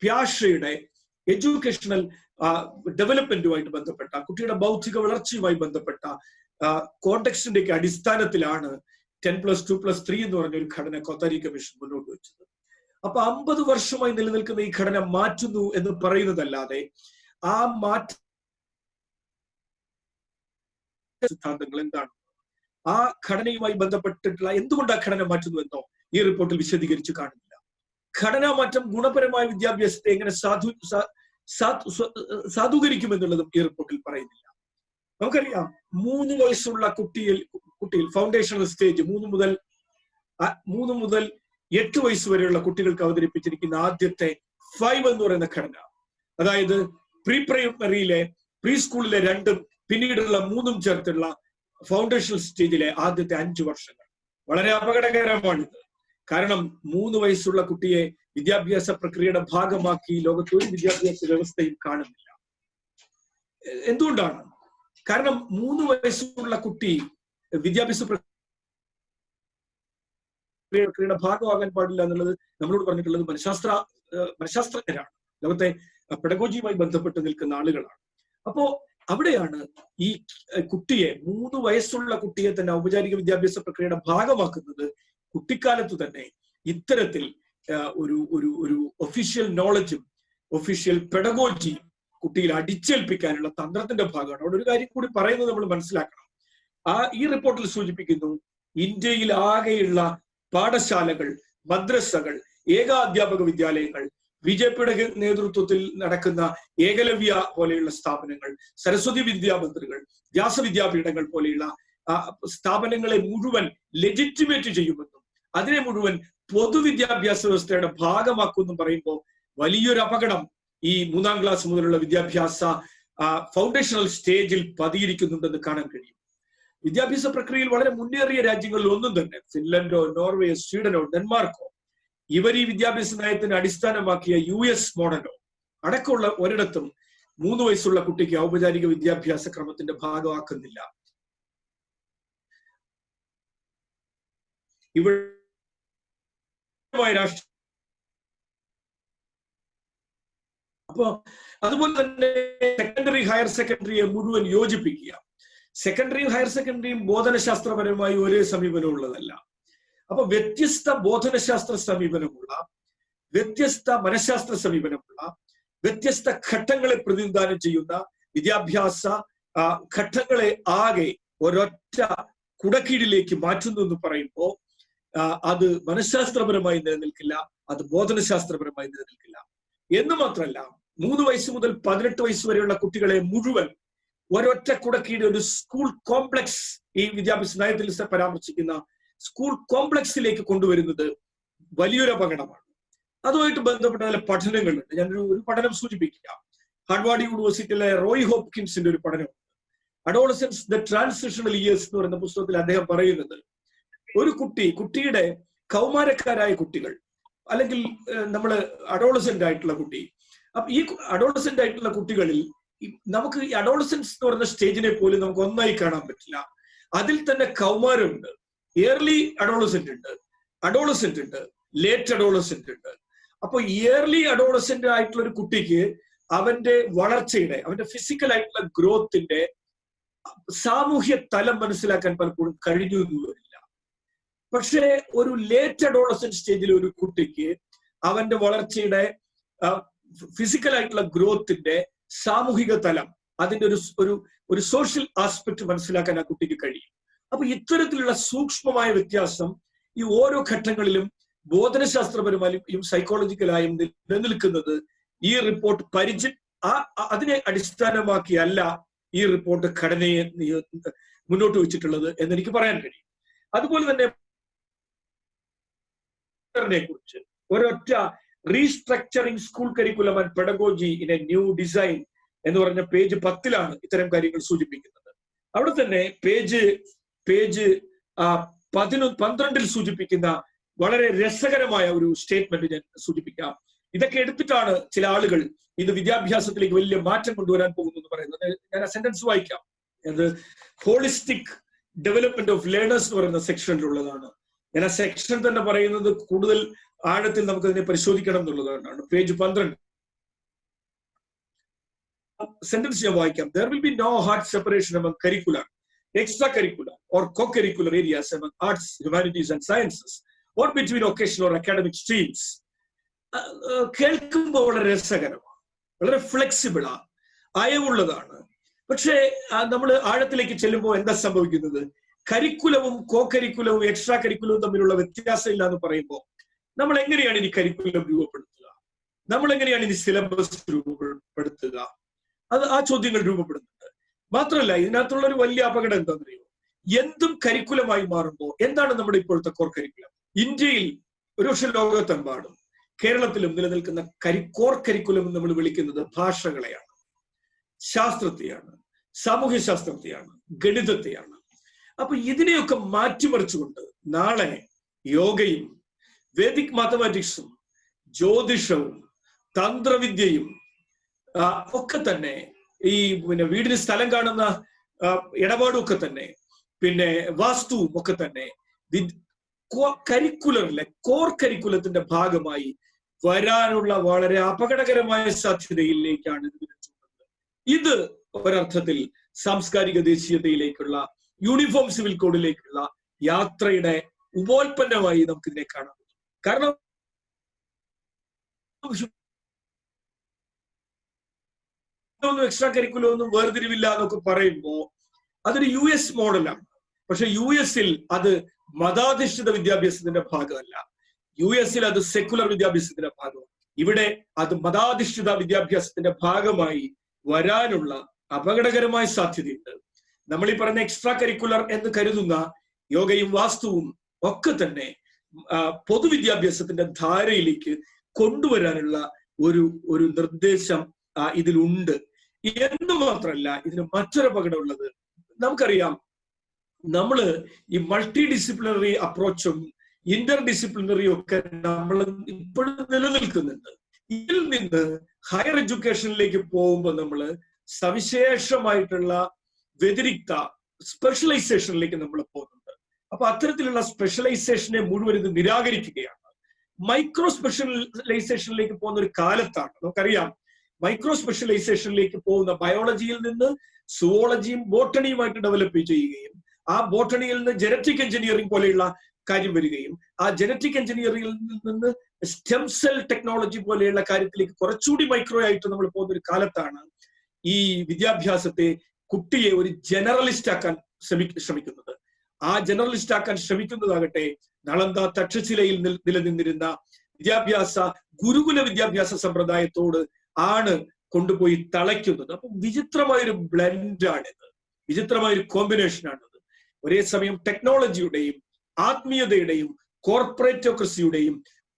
പ്യാഷയുടെ എഡ്യൂക്കേഷണൽ ഡെവലപ്മെന്റുമായിട്ട് ബന്ധപ്പെട്ട, കുട്ടിയുടെ ബൗദ്ധിക വളർച്ചയുമായി ബന്ധപ്പെട്ട കോണ്ടെക്സ്റ്റിന്റെ അടിസ്ഥാനത്തിലാണ് 10+2+3 എന്ന് പറഞ്ഞ ഒരു ഘടന കൊത്താരി കമ്മീഷൻ മുന്നോട്ട് വെച്ചത്. അപ്പൊ 50 വർഷമായി നിലനിൽക്കുന്ന ഈ ഘടന മാറ്റുന്നു എന്ന് പറയുന്നതല്ലാതെ ആ മാറ്റ സിദ്ധാന്തങ്ങൾ എന്താണ്? ആ ഘടനയുമായി ബന്ധപ്പെട്ടിട്ടുള്ള എന്തുകൊണ്ട് ആ ഘടന മാറ്റുന്നുവെന്നോ ഈ റിപ്പോർട്ടിൽ വിശദീകരിച്ച് കാണുന്നില്ല. ഘടനാ മാറ്റം ഗുണപരമായ വിദ്യാഭ്യാസത്തെ എങ്ങനെ സാധൂകരിക്കുമെന്നുള്ളതും ഈ റിപ്പോർട്ടിൽ പറയുന്നില്ല. നമുക്കറിയാം 3 വയസ്സുള്ള കുട്ടിയിൽ ഫൗണ്ടേഷണൽ സ്റ്റേജ് 3 മുതൽ 8 വയസ്സ് വരെയുള്ള കുട്ടികൾക്ക് അവതരിപ്പിച്ചിരിക്കുന്ന ആദ്യത്തെ 5 എന്ന് പറയുന്ന ഘടന, അതായത് പ്രീ പ്രൈമറിയിലെ പ്രീ സ്കൂളിലെ 2ഉം പിന്നീടുള്ള 3ഉം ചേർത്തുള്ള ഫൗണ്ടേഷണൽ സ്റ്റേജിലെ ആദ്യത്തെ 5 വർഷങ്ങൾ വളരെ അപകടകരമാണിത്. കാരണം 3 വയസ്സുള്ള കുട്ടിയെ വിദ്യാഭ്യാസ പ്രക്രിയയുടെ ഭാഗമാക്കി ലോകത്ത് ഒരു വിദ്യാഭ്യാസ വ്യവസ്ഥയും കാണുന്നില്ല. എന്തുകൊണ്ടാണ്? കാരണം 3 വയസ്സുള്ള കുട്ടി വിദ്യാഭ്യാസ പ്രക്രിയയുടെ ഭാഗമാകാൻ പാടില്ല എന്നുള്ളത് നമ്മളോട് പറഞ്ഞിട്ടുള്ളത് മനഃശാസ്ത്രജ്ഞരാണ്, ലോകത്തെ പെഡഗോജിയുമായി ബന്ധപ്പെട്ട് നിൽക്കുന്ന ആളുകളാണ്. അപ്പോ അവിടെയാണ് ഈ കുട്ടിയെ 3 വയസ്സുള്ള കുട്ടിയെ തന്നെ ഔപചാരിക വിദ്യാഭ്യാസ പ്രക്രിയയുടെ ഭാഗമാക്കുന്നത് കുട്ടിക്കാലത്ത് തന്നെ ഇത്തരത്തിൽ ഒരു ഒഫീഷ്യൽ നോളജും ഒഫീഷ്യൽ പെഡഗോജിയും കുട്ടിയിൽ അടിച്ചേൽപ്പിക്കാനുള്ള തന്ത്രത്തിന്റെ ഭാഗമാണ്. അവിടെ ഒരു കാര്യം കൂടി പറയുന്നത് നമ്മൾ മനസ്സിലാക്കണം. ഈ റിപ്പോർട്ടിൽ സൂചിപ്പിക്കുന്നു, ഇന്ത്യയിൽ ആകെയുള്ള പാഠശാലകൾ, മദ്രസകൾ, ഏകാധ്യാപക വിദ്യാലയങ്ങൾ, ബിജെപിയുടെ നേതൃത്വത്തിൽ നടക്കുന്ന ഏകലവ്യ പോലെയുള്ള സ്ഥാപനങ്ങൾ, സരസ്വതി വിദ്യാമന്ദിറുകൾ, വ്യാസവിദ്യാപീഠങ്ങൾ പോലെയുള്ള സ്ഥാപനങ്ങളെ മുഴുവൻ ലെജിറ്റിമേറ്റ് ചെയ്യുമെന്നും അതിനെ മുഴുവൻ പൊതുവിദ്യാഭ്യാസ വ്യവസ്ഥയുടെ ഭാഗമാക്കുമെന്നും പറയുമ്പോൾ വലിയൊരു അപകടം ഈ 3ാം ക്ലാസ് മുതലുള്ള വിദ്യാഭ്യാസ ഫൗണ്ടേഷണൽ സ്റ്റേജിൽ പതിയിരിക്കുന്നുണ്ടെന്ന് കാണാൻ കഴിയും. വിദ്യാഭ്യാസ പ്രക്രിയയിൽ വളരെ മുന്നേറിയ രാജ്യങ്ങളിൽ ഒന്നും തന്നെ ഫിൻലൻഡോ നോർവേയോ സ്വീഡനോ ഡെൻമാർക്കോ ഇവർ ഈ വിദ്യാഭ്യാസ നയത്തിന് അടിസ്ഥാനമാക്കിയ US മോഡലോ അടക്കമുള്ള ഒരിടത്തും 3 വയസ്സുള്ള കുട്ടിക്ക് ഔപചാരിക വിദ്യാഭ്യാസ ക്രമത്തിന്റെ ഭാഗമാക്കുന്നില്ല. ഇവിടെ അപ്പോ അതുപോലെ തന്നെ സെക്കൻഡറി ഹയർ സെക്കൻഡറിയെ മുഴുവൻ യോജിപ്പിക്കുക. സെക്കൻഡറിയും ഹയർ സെക്കൻഡറിയും ബോധനശാസ്ത്രപരമായി ഒരേ സമീപനമുള്ളതല്ല. അപ്പൊ വ്യത്യസ്ത ബോധനശാസ്ത്ര സമീപനമുള്ള, വ്യത്യസ്ത മനഃശാസ്ത്ര സമീപനമുള്ള, വ്യത്യസ്ത ഘട്ടങ്ങളെ പ്രതിനിധാനം ചെയ്യുന്ന വിദ്യാഭ്യാസ ഘട്ടങ്ങളെ ആകെ ഒരൊറ്റ കുടക്കീഴിലേക്ക് മാറ്റുന്നു എന്ന് പറയുമ്പോൾ അത് മനഃശാസ്ത്രപരമായി നിലനിൽക്കില്ല, അത് ബോധനശാസ്ത്രപരമായി നിലനിൽക്കില്ല. എന്ന് മാത്രമല്ല, 3 വയസ്സ് മുതൽ 18 വയസ്സ് വരെയുള്ള കുട്ടികളെ മുഴുവൻ ഒരൊറ്റ കുടക്കീഴിൽ ഒരു സ്കൂൾ കോംപ്ലക്സ്, ഈ വിദ്യാഭ്യാസ നയത്തിൽ പരാമർശിക്കുന്ന സ്കൂൾ കോംപ്ലക്സിലേക്ക് കൊണ്ടുവരുന്നത് വലിയൊരു അപകടമാണ്. അതുമായിട്ട് ബന്ധപ്പെട്ട ചില പഠനങ്ങളുണ്ട്. ഞാനൊരു പഠനം സൂചിപ്പിക്കാം. ഹാർവാർഡ് യൂണിവേഴ്സിറ്റിയിലെ റോയ് ഹോപ്കിൻസിന്റെ ഒരു പഠനമുണ്ട്. അഡോളസൻസ് ദ ട്രാൻസിഷണൽ ഇയേഴ്സ് എന്ന് പറയുന്ന പുസ്തകത്തിൽ അദ്ദേഹം പറയുന്നത്, ഒരു കുട്ടിയുടെ കൗമാരക്കാരായ കുട്ടികൾ, അല്ലെങ്കിൽ നമ്മൾ അഡോളസെന്റ് ആയിട്ടുള്ള കുട്ടി, അപ്പൊ ഈ അഡോളസെന്റ് ആയിട്ടുള്ള കുട്ടികളിൽ നമുക്ക് ഈ അഡോളസൻസ് എന്ന് പറയുന്ന സ്റ്റേജിനെ പോലും നമുക്ക് ഒന്നായി കാണാൻ പറ്റില്ല. അതിൽ തന്നെ കൗമാരമുണ്ട്, ഇയർലി അഡോളസെന്റ് ഉണ്ട്, ലേറ്റ് അഡോളസെന്റ് ഉണ്ട്. അപ്പൊ ഇയർലി അഡോളസെന്റ് ആയിട്ടുള്ള ഒരു കുട്ടിക്ക് അവന്റെ വളർച്ചയുടെ, അവന്റെ ഫിസിക്കൽ ആയിട്ടുള്ള ഗ്രോത്തിന്റെ സാമൂഹ്യ തലം മനസ്സിലാക്കാൻ പലപ്പോഴും കഴിഞ്ഞു എന്ന് വരില്ല. പക്ഷേ ഒരു ലേറ്റ് അഡോളസെന്റ് സ്റ്റേജിൽ ഒരു കുട്ടിക്ക് അവന്റെ വളർച്ചയുടെ ഫിസിക്കൽ ആയിട്ടുള്ള ഗ്രോത്തിന്റെ സാമൂഹിക തലം, അതിന്റെ ഒരു സോഷ്യൽ ആസ്പെക്ട് മനസ്സിലാക്കാൻ ആ കുട്ടിക്ക് കഴിയും. അപ്പൊ ഇത്തരത്തിലുള്ള സൂക്ഷ്മമായ വ്യത്യാസം ഈ ഓരോ ഘട്ടങ്ങളിലും ബോധനശാസ്ത്രപരമായും സൈക്കോളജിക്കലായും നിലനിൽക്കുന്നത് ഈ റിപ്പോർട്ട് അതിനെ അടിസ്ഥാനമാക്കിയല്ല ഈ റിപ്പോർട്ട് ഘടനയെ മുന്നോട്ട് വെച്ചിട്ടുള്ളത് എന്ന് എനിക്ക് പറയാൻ കഴിയും. അതുപോലെ തന്നെ കുറിച്ച് ഒരൊറ്റ restructuring school curriculum and pedagogy in A new design എന്ന് പറഞ്ഞ പേജ് 10 ഇത്തരം കാര്യങ്ങൾ സൂചിപ്പിക്കുന്നത്. അവിടെ തന്നെ പേജ് 12 സൂചിപ്പിക്കുന്ന വളരെ രസകരമായ ഒരു സ്റ്റേറ്റ്മെന്റ് ഞാൻ സൂചിപ്പിക്കാം. ഇതൊക്കെ എടുത്തിട്ടാണ് ചില ആളുകൾ ഇത് വിദ്യാഭ്യാസത്തിലേക്ക് വലിയ മാറ്റം കൊണ്ടുവരാൻ പോകുന്നു എന്ന് പറയുന്നത്. ഞാൻ ആ സെന്റൻസ് വായിക്കാം. അത് ഹോളിസ്റ്റിക് ഡെവലപ്മെന്റ് ഓഫ് ലേണേഴ്സ് എന്ന് പറയുന്ന സെക്ഷനിലുള്ളതാണ്. ഞാൻ ആ സെക്ഷൻ തന്നെ പറയുന്നത് കൂടുതൽ ആഴത്തിൽ നമുക്ക് അതിനെ പരിശോധിക്കണം എന്നുള്ളതാണ്. പേജ് 12 സെന്റൻസ് ഞാൻ വായിക്കാം. There will be no hard separation among curricular, extracurricular or co-curricular areas among arts, humanities and sciences or between occasional or academic streams. കേൾക്കുമ്പോൾ വളരെ രസകരമാണ്, വളരെ ഫ്ലെക്സിബിളാണ്, അയവുള്ളതാണ്. പക്ഷേ നമ്മൾ ആഴത്തിലേക്ക് ചെല്ലുമ്പോൾ എന്താ സംഭവിക്കുന്നത്? കരിക്കുലവും കോ കരിക്കുലവും എക്സ്ട്രാ കരിക്കുലവും തമ്മിലുള്ള വ്യത്യാസം ഇല്ല എന്ന് പറയുമ്പോൾ നമ്മൾ എങ്ങനെയാണ് ഇനി കരിക്കുലം രൂപപ്പെടുത്തുക? നമ്മൾ എങ്ങനെയാണ് ഇനി സിലബസ് രൂപപ്പെടുത്തുക? ആ ചോദ്യങ്ങൾ രൂപപ്പെടുന്നുണ്ട്. മാത്രമല്ല, ഇതിനകത്തുള്ള ഒരു വലിയ അപകടം എന്താണെന്നറിയോ? എന്തും കരിക്കുലമായി മാറുമ്പോൾ എന്താണ് നമ്മുടെ ഇപ്പോഴത്തെ കോർ കരിക്കുലം? ഇന്ത്യയിൽ ഒരുപക്ഷെ ലോകത്തെമ്പാടും കേരളത്തിലും നിലനിൽക്കുന്ന കോർ കരിക്കുലം എന്ന് നമ്മൾ വിളിക്കുന്നത് ഭാഷകളെയാണ്, ശാസ്ത്രത്തെയാണ്, സാമൂഹ്യ ശാസ്ത്രത്തെയാണ്, ഗണിതത്തെയാണ്. അപ്പൊ ഇതിനെയൊക്കെ മാറ്റിമറിച്ചുകൊണ്ട് നാളെ യോഗയും വേദിക് മാത്തമാറ്റിക്സും ജ്യോതിഷവും തന്ത്രവിദ്യയും ഒക്കെ തന്നെ, ഈ വീടിന് സ്ഥലം കാണുന്ന ഇടപാടും ഒക്കെ തന്നെ, പിന്നെ വാസ്തുവും ഒക്കെ തന്നെ കരിക്കുലറിലെ കോർ കരിക്കുലത്തിന്റെ ഭാഗമായി വരാനുള്ള വളരെ അപകടകരമായ സാധ്യതയിലേക്കാണ് ഇത്. ഒരർത്ഥത്തിൽ സാംസ്കാരിക ദേശീയതയിലേക്കുള്ള യൂണിഫോം സിവിൽ കോഡിലേക്കുള്ള യാത്രയുടെ ഉപോൽപ്പന്നമായി നമുക്ക് ഇതിനെ കാണാം. കാരണം എക്സ്ട്രാ കരിക്കുലം ഒന്നും വേർതിരിവില്ല എന്നൊക്കെ പറയുമ്പോ അതൊരു US മോഡലാണ്. പക്ഷെ US അത് മതാധിഷ്ഠിത വിദ്യാഭ്യാസത്തിന്റെ ഭാഗമല്ല. US അത് സെക്കുലർ വിദ്യാഭ്യാസത്തിന്റെ ഭാഗമാണ്. ഇവിടെ അത് മതാധിഷ്ഠിത വിദ്യാഭ്യാസത്തിന്റെ ഭാഗമായി വരാനുള്ള അപകടകരമായ സാധ്യതയുണ്ട്. നമ്മൾ ഈ പറയുന്ന എക്സ്ട്രാ കരിക്കുലർ എന്ന് കരുതുന്ന യോഗയും വാസ്തുവും ഒക്കെ തന്നെ പൊതുവിദ്യാഭ്യാസത്തിന്റെ ധാരയിലേക്ക് കൊണ്ടുവരാനുള്ള ഒരു നിർദ്ദേശം ഇതിലുണ്ട് എന്ന് മാത്രമല്ല, ഇതിന് മറ്റൊരു അപകടമുള്ളത് നമുക്കറിയാം. നമ്മള് ഈ മൾട്ടി ഡിസിപ്ലിനറി അപ്രോച്ചും ഇന്റർ ഡിസിപ്ലിനറിയും ഒക്കെ നമ്മൾ ഇപ്പോഴും നിലനിൽക്കുന്നുണ്ട്. ഇതിൽ നിന്ന് ഹയർ എഡ്യൂക്കേഷനിലേക്ക് പോകുമ്പോൾ നമ്മൾ സവിശേഷമായിട്ടുള്ള വ്യതിരിക്ത സ്പെഷ്യലൈസേഷനിലേക്ക് നമ്മൾ പോകുന്നുണ്ട്. അപ്പൊ അത്തരത്തിലുള്ള സ്പെഷ്യലൈസേഷനെ മുഴുവൻ ഇത് നിരാകരിക്കുകയാണ്. മൈക്രോ സ്പെഷ്യലൈസേഷനിലേക്ക് പോകുന്ന ഒരു കാലത്താണ് നമുക്കറിയാം, മൈക്രോ സ്പെഷ്യലൈസേഷനിലേക്ക് പോകുന്ന ബയോളജിയിൽ നിന്ന് സുവോളജിയും ബോട്ടണിയുമായിട്ട് ഡെവലപ്പ് ചെയ്യുകയും ആ ബോട്ടണിയിൽ നിന്ന് ജനറ്റിക് എഞ്ചിനീയറിംഗ് പോലെയുള്ള കാര്യം വരികയും ആ ജനറ്റിക് എഞ്ചിനീയറിംഗിൽ നിന്ന് സ്റ്റെം സെൽ ടെക്നോളജി പോലെയുള്ള കാര്യത്തിലേക്ക് കുറച്ചുകൂടി മൈക്രോ ആയിട്ട് നമ്മൾ പോകുന്ന ഒരു കാലത്താണ് ഈ വിദ്യാഭ്യാസത്തെ, കുട്ടിയെ ഒരു ജനറലിസ്റ്റ് ആക്കാൻ ശ്രമിക്കുന്നത്. ആ ജനറലിസ്റ്റ് ആക്കാൻ ശ്രമിക്കുന്നതാകട്ടെ നളന്ദ തക്ഷശിലയിൽ നിലനിന്നിരുന്ന ഗുരുകുല വിദ്യാഭ്യാസ സമ്പ്രദായത്തോട് ആണ് കൊണ്ടുപോയി തളയ്ക്കുന്നത്. അപ്പൊ വിചിത്രമായൊരു ബ്ലെൻഡാണിത്, വിചിത്രമായൊരു കോമ്പിനേഷനാണിത്. ഒരേ സമയം ടെക്നോളജിയുടെയും ആത്മീയതയുടെയും കോർപ്പറേറ്റോക്രസിയുടെയും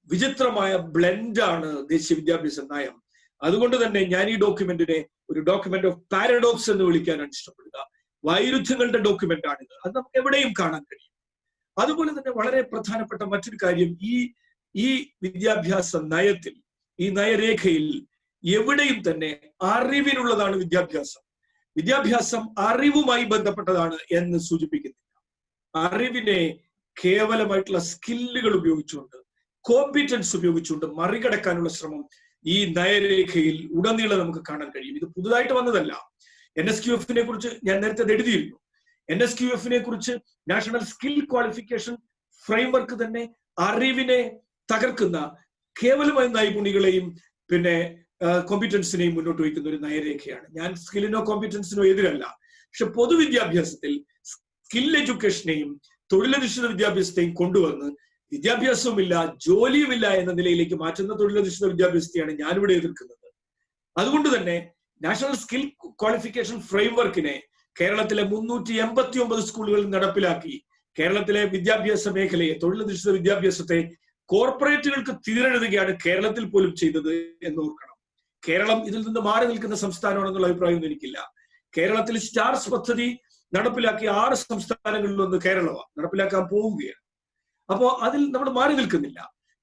വിചിത്രമായ ബ്ലെൻഡാണ് ദേശീയ വിദ്യാഭ്യാസ നയം. അതുകൊണ്ട് തന്നെ ഞാൻ ഈ ഡോക്യുമെന്റിനെ ഒരു ഡോക്യുമെന്റ് ഓഫ് പാരഡോക്സ് എന്ന് വിളിക്കാനാണ് ഇഷ്ടപ്പെടുക. വൈരുദ്ധ്യങ്ങളുടെ ഡോക്യുമെന്റ് ആണിത്. അത് നമുക്ക് എവിടെയും കാണാൻ കഴിയും. അതുപോലെ തന്നെ വളരെ പ്രധാനപ്പെട്ട മറ്റൊരു കാര്യം, ഈ വിദ്യാഭ്യാസ നയത്തിൽ, ഈ നയരേഖയിൽ എവിടെയും തന്നെ അറിവിനുള്ളതാണ് വിദ്യാഭ്യാസം. വിദ്യാഭ്യാസം അറിവുമായി ബന്ധപ്പെട്ടതാണ് എന്ന് സൂചിപ്പിക്കുന്നില്ല. അറിവിനെ കേവലമായിട്ടുള്ള സ്കില്ലുകൾ ഉപയോഗിച്ചുകൊണ്ട്, കോമ്പിറ്റൻസ് ഉപയോഗിച്ചുകൊണ്ട് മറികടക്കാനുള്ള ശ്രമം ഈ നയരേഖയിൽ ഉടനീളം നമുക്ക് കാണാൻ കഴിയും. ഇത് പുതുതായിട്ട് വന്നതല്ല. NSQF-നെ കുറിച്ച് ഞാൻ നേരത്തെ എഴുതിയിരുന്നു. NSQF-നെ കുറിച്ച് നാഷണൽ സ്കിൽ ക്വാളിഫിക്കേഷൻ ഫ്രെയിംവർക്ക് തന്നെ അറിവിനെ തകർക്കുന്ന കേവലമായ നൈപുണികളെയും പിന്നെ കോമ്പിറ്റൻസിനെയും മുന്നോട്ട് വയ്ക്കുന്ന ഒരു നയരേഖയാണ്. ഞാൻ സ്കില്ലിനോ കോമ്പിറ്റൻസിനോ എതിരല്ല. പക്ഷെ പൊതുവിദ്യാഭ്യാസത്തിൽ സ്കിൽ എഡ്യൂക്കേഷനെയും തൊഴിലധിഷ്ഠിത വിദ്യാഭ്യാസത്തെയും കൊണ്ടുവന്ന് വിദ്യാഭ്യാസവുമില്ല ജോലിയുമില്ല എന്ന നിലയിലേക്ക് മാറ്റുന്ന തൊഴിലധിഷ്ഠിത വിദ്യാഭ്യാസത്തെയാണ് ഞാനിവിടെ എതിർക്കുന്നത്. അതുകൊണ്ട് തന്നെ നാഷണൽ സ്കിൽ ക്വാളിഫിക്കേഷൻ ഫ്രെയിംവർക്കിനെ കേരളത്തിലെ 389 സ്കൂളുകളിൽ നടപ്പിലാക്കി കേരളത്തിലെ വിദ്യാഭ്യാസ മേഖലയെ, തൊഴിലധിഷ്ഠിത വിദ്യാഭ്യാസത്തെ കോർപ്പറേറ്റുകൾക്ക് തീരെഴുതുകയാണ് കേരളത്തിൽ പോലും ചെയ്തത് എന്ന് ഓർക്കണം. കേരളം ഇതിൽ നിന്ന് മാറി നിൽക്കുന്ന സംസ്ഥാനമാണെന്നുള്ള അഭിപ്രായമൊന്നും എനിക്കില്ല. കേരളത്തിൽ സ്റ്റാർസ് പദ്ധതി നടപ്പിലാക്കിയ 6 സംസ്ഥാനങ്ങളിലൊന്ന് കേരളമാണ്, നടപ്പിലാക്കാൻ പോവുകയാണ്. അപ്പോ അതിൽ നമ്മൾ മാറി നിൽക്കുന്നില്ല.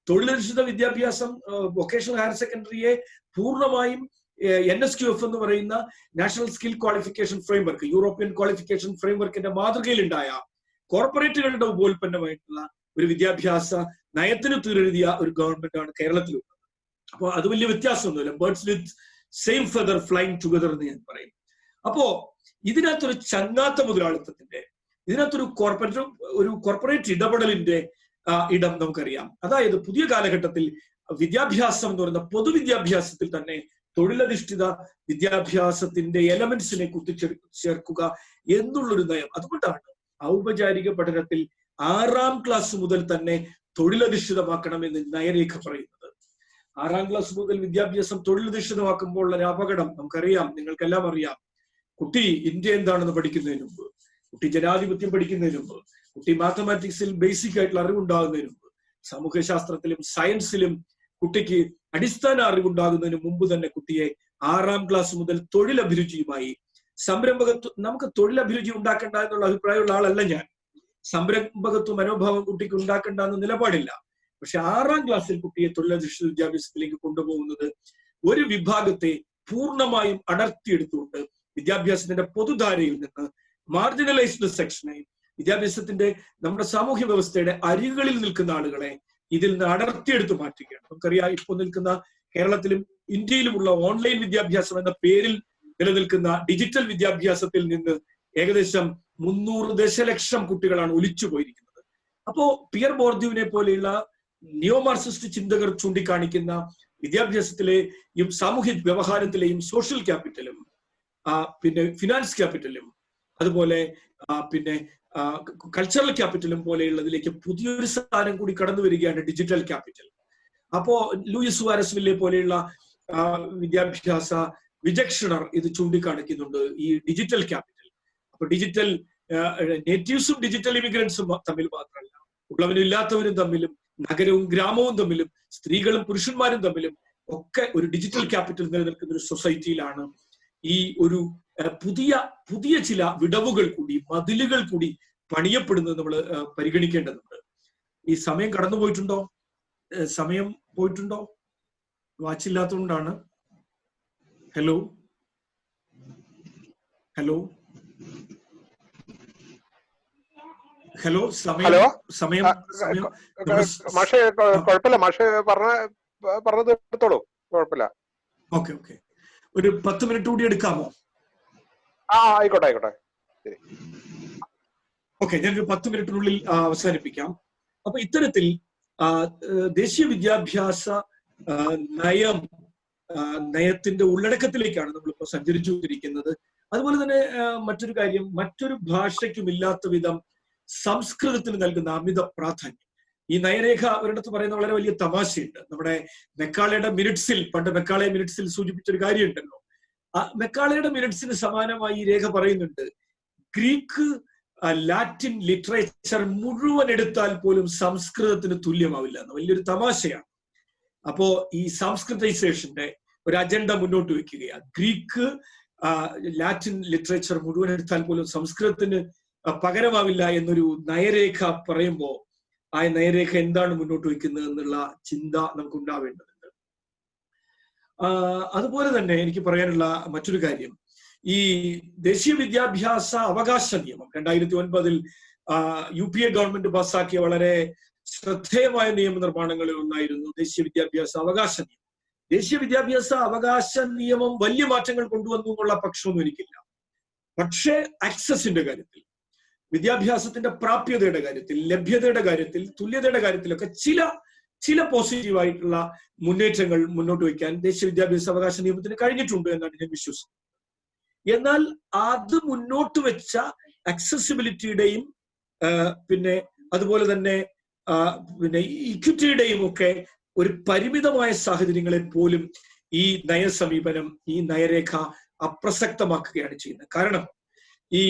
തൊഴിലധിഷ്ഠിത വിദ്യാഭ്യാസം, വൊക്കേഷണൽ ഹയർ സെക്കൻഡറിയെ പൂർണ്ണമായും NSQF എന്ന് പറയുന്ന national skill qualification framework, European qualification ഫ്രെയിംവർക്കിന്റെ മാതൃകയിലുണ്ടായ കോർപ്പറേറ്റുകളുടെ ഉപോൽപ്പന്നമായിട്ടുള്ള ഒരു വിദ്യാഭ്യാസ നയത്തിന് തീരെഴുതിയ ഒരു ഗവൺമെന്റ് ആണ് കേരളത്തിലുള്ളത്. അപ്പോൾ അത് വലിയ വ്യത്യാസമൊന്നുമില്ല. Birds with same feather flying together എന്ന് ഞാൻ പറയും. അപ്പോ ഇതിനകത്തൊരു ചങ്ങാത്ത മുതലാളിത്തത്തിന്റെ, ഇതിനകത്തൊരു കോർപ്പറേറ്റ് ഇടപെടലിന്റെ ഇടം നമുക്കറിയാം. അതായത് പുതിയ കാലഘട്ടത്തിൽ വിദ്യാഭ്യാസം എന്ന് പറയുന്ന പൊതുവിദ്യാഭ്യാസത്തിൽ തന്നെ തൊഴിലധിഷ്ഠിത വിദ്യാഭ്യാസത്തിന്റെ എലമെന്റ്സിനെ കുത്തിച്ചേർക്കുക എന്നുള്ളൊരു നയം. അതുകൊണ്ടാണ് ഔപചാരിക പഠനത്തിൽ 6ാം ക്ലാസ് മുതൽ തന്നെ തൊഴിലധിഷ്ഠിതമാക്കണമെന്ന് നയരേഖ പറയുന്നത്. 6ാം ക്ലാസ് മുതൽ വിദ്യാഭ്യാസം തൊഴിലധിഷ്ഠിതമാക്കുമ്പോൾ ഉള്ള അപകടം നമുക്കറിയാം, നിങ്ങൾക്കെല്ലാം അറിയാം. കുട്ടി ഇന്ത്യ എന്താണെന്ന് പഠിക്കുന്നതിന് മുമ്പ്, കുട്ടി ജനാധിപത്യം പഠിക്കുന്നതിന് മുമ്പ്, കുട്ടി മാത്തമാറ്റിക്സിൽ ബേസിക് ആയിട്ടുള്ള അറിവുണ്ടാകുന്നതിന് മുമ്പ്, സാമൂഹ്യശാസ്ത്രത്തിലും സയൻസിലും കുട്ടിക്ക് അടിസ്ഥാന അറിവുണ്ടാകുന്നതിന് മുമ്പ് തന്നെ കുട്ടിയെ 6ാം ക്ലാസ് മുതൽ തൊഴിലഭിരുചിയുമായി സംരംഭകത്വം, നമുക്ക് തൊഴിലഭിരുചി ഉണ്ടാക്കേണ്ട എന്നുള്ള അഭിപ്രായമുള്ള ആളല്ല ഞാൻ. സംരംഭകത്വ മനോഭാവം കുട്ടിക്ക് ഉണ്ടാക്കേണ്ട എന്ന നിലപാടില്ല. പക്ഷെ 6ാം ക്ലാസ്സിൽ കുട്ടിയെ തൊഴിലധിഷ്ഠിത വിദ്യാഭ്യാസത്തിലേക്ക് കൊണ്ടുപോകുന്നത് ഒരു വിഭാഗത്തെ പൂർണ്ണമായും അടർത്തിയെടുത്തുകൊണ്ട് വിദ്യാഭ്യാസത്തിന്റെ പൊതുധാരയിൽ നിന്ന് മാർജിനലൈസ്ഡ് സെക്ഷനെ, വിദ്യാഭ്യാസത്തിന്റെ നമ്മുടെ സാമൂഹ്യ വ്യവസ്ഥയുടെ അരികുകളിൽ നിൽക്കുന്ന ആളുകളെ ഇതിൽ നിന്ന് അടർത്തിയെടുത്ത് മാറ്റുകയാണ്. നമുക്കറിയാം, ഇപ്പോൾ നിൽക്കുന്ന കേരളത്തിലും ഇന്ത്യയിലുമുള്ള ഓൺലൈൻ വിദ്യാഭ്യാസം എന്ന പേരിൽ നിലനിൽക്കുന്ന ഡിജിറ്റൽ വിദ്യാഭ്യാസത്തിൽ നിന്ന് ഏകദേശം 300 ദശലക്ഷം കുട്ടികളാണ് ഒലിച്ചു പോയിരിക്കുന്നത്. അപ്പോ പിയർ ബോർദ്യുവിനെ പോലെയുള്ള നിയോ മാർക്സിസ്റ്റ് ചിന്തകർ ചൂണ്ടിക്കാണിക്കുന്ന വിദ്യാഭ്യാസത്തിലെയും സാമൂഹ്യ വ്യവഹാരത്തിലെയും സോഷ്യൽ ക്യാപിറ്റലും പിന്നെ ഫിനാൻസ് ക്യാപിറ്റലും അതുപോലെ പിന്നെ കൾച്ചറൽ ക്യാപിറ്റലും പോലെയുള്ളതിലേക്ക് പുതിയൊരു സാധനം കൂടി കടന്നു വരികയാണ് ഡിജിറ്റൽ ക്യാപിറ്റൽ. അപ്പോ ലൂയിസ് സുവാരസ്വില്ലെ പോലെയുള്ള വിദ്യാഭ്യാസ വിചക്ഷണർ ഇത് ചൂണ്ടിക്കാണിക്കുന്നുണ്ട്, ഈ ഡിജിറ്റൽ ക്യാപിറ്റൽ. അപ്പൊ ഡിജിറ്റൽ നേറ്റീവ്സും ഡിജിറ്റൽ ഇമിഗ്രൻസും തമ്മിൽ മാത്രമല്ല, ഉള്ളവനും ഇല്ലാത്തവരും തമ്മിലും നഗരവും ഗ്രാമവും തമ്മിലും സ്ത്രീകളും പുരുഷന്മാരും തമ്മിലും ഒക്കെ ഒരു ഡിജിറ്റൽ ക്യാപിറ്റൽ നിലനിൽക്കുന്ന ഒരു സൊസൈറ്റിയിലാണ് ഈ ഒരു പുതിയ ചില വിടവുകൾ കൂടി, മതിലുകൾ കൂടി പണിയപ്പെടുന്നത് നമ്മൾ പരിഗണിക്കേണ്ടതുണ്ട്. ഈ സമയം കടന്നു പോയിട്ടുണ്ടോ? സമയം പോയിട്ടുണ്ടോ? വാച്ചില്ലാത്തതുകൊണ്ടാണ്. ഹലോ ഹലോ ഹലോ സമയം മാഷെ കുഴപ്പമില്ല, മാഷെ പറഞ്ഞത് എടുത്തോളൂ, കുഴപ്പമില്ല. ഓക്കെ, ഒരു 10 മിനിറ്റ് കൂടി എടുക്കാമോ? ആയിക്കോട്ടെ. ഓക്കെ, ഞാനൊരു 10 മിനിറ്റിനുള്ളിൽ അവസാനിപ്പിക്കാം. അപ്പൊ ഇത്തരത്തിൽ ദേശീയ വിദ്യാഭ്യാസ നയത്തിന്റെ ഉള്ളടക്കത്തിലേക്കാണ് നമ്മളിപ്പോ സഞ്ചരിച്ചുകൊണ്ടിരിക്കുന്നത്. അതുപോലെ തന്നെ മറ്റൊരു കാര്യം, മറ്റൊരു ഭാഷയ്ക്കും ഇല്ലാത്ത വിധം സംസ്കൃതത്തിന് നൽകുന്ന അമിത പ്രാധാന്യം. ഈ നയരേഖ ഒരിടത്ത് പറയുന്ന വളരെ വലിയ തമാശയുണ്ട്. നമ്മുടെ മെക്കാളയുടെ മിനിറ്റ്സിൽ, പണ്ട് മെക്കാളെ മിനിറ്റ്സിൽ സൂചിപ്പിച്ചൊരു കാര്യമുണ്ടല്ലോ, മെക്കാളയുടെ മിനിറ്റ്സിന് സമാനമായി ഈ രേഖ പറയുന്നുണ്ട്, ഗ്രീക്ക് ലാറ്റിൻ ലിറ്ററേച്ചർ മുഴുവൻ എടുത്താൽ പോലും സംസ്കൃതത്തിന് തുല്യമാവില്ല എന്ന്. വലിയൊരു തമാശയാണ്. അപ്പോ ഈ സംസ്കൃതൈസേഷന്റെ ഒരു അജണ്ട മുന്നോട്ട് വെക്കുകയാണ്. ഗ്രീക്ക് ലാറ്റിൻ ലിറ്ററേച്ചർ മുഴുവൻ എടുത്താൽ പോലും സംസ്കൃതത്തിന് പകരമാവില്ല എന്നൊരു നയരേഖ പറയുമ്പോൾ ആ നയരേഖ എന്താണ് മുന്നോട്ട് വെക്കുന്നത് എന്നുള്ള ചിന്ത നമുക്ക് ഉണ്ടാവേണ്ടതുണ്ട്. അതുപോലെ തന്നെ എനിക്ക് പറയാനുള്ള മറ്റൊരു കാര്യം, ഈ ദേശീയ വിദ്യാഭ്യാസ അവകാശ നിയമം 2009 UPA ഗവൺമെന്റ് പാസ്സാക്കിയ വളരെ ശ്രദ്ധേയമായ നിയമനിർമ്മാണങ്ങളിൽ ഒന്നായിരുന്നു ദേശീയ വിദ്യാഭ്യാസ അവകാശ നിയമം. ദേശീയ വിദ്യാഭ്യാസ അവകാശ നിയമം വലിയ മാറ്റങ്ങൾ കൊണ്ടുവന്നു എന്നുള്ള പക്ഷമൊന്നും എനിക്കില്ല. പക്ഷേ ആക്സസിന്റെ കാര്യത്തിൽ, വിദ്യാഭ്യാസത്തിന്റെ പ്രാപ്യതയുടെ കാര്യത്തിൽ, ലഭ്യതയുടെ കാര്യത്തിൽ, തുല്യതയുടെ കാര്യത്തിലൊക്കെ ചില പോസിറ്റീവായിട്ടുള്ള മുന്നേറ്റങ്ങൾ മുന്നോട്ട് വയ്ക്കാൻ ദേശീയ വിദ്യാഭ്യാസ അവകാശ നിയമത്തിന് കഴിഞ്ഞിട്ടുണ്ട് എന്നാണ് ഞാൻ വിശ്വസിക്കുന്നത്. എന്നാൽ അത് മുന്നോട്ട് വെച്ച ആക്സസിബിലിറ്റിയുടെയും പിന്നെ അതുപോലെ തന്നെ ഇക്വിറ്റിയുടെയും ഒക്കെ ഒരു പരിമിതമായ സാഹചര്യങ്ങളെ പോലും ഈ നയസമീപനം, ഈ നയരേഖ അപ്രസക്തമാക്കുകയാണ് ചെയ്യുന്നത്. കാരണം ഈ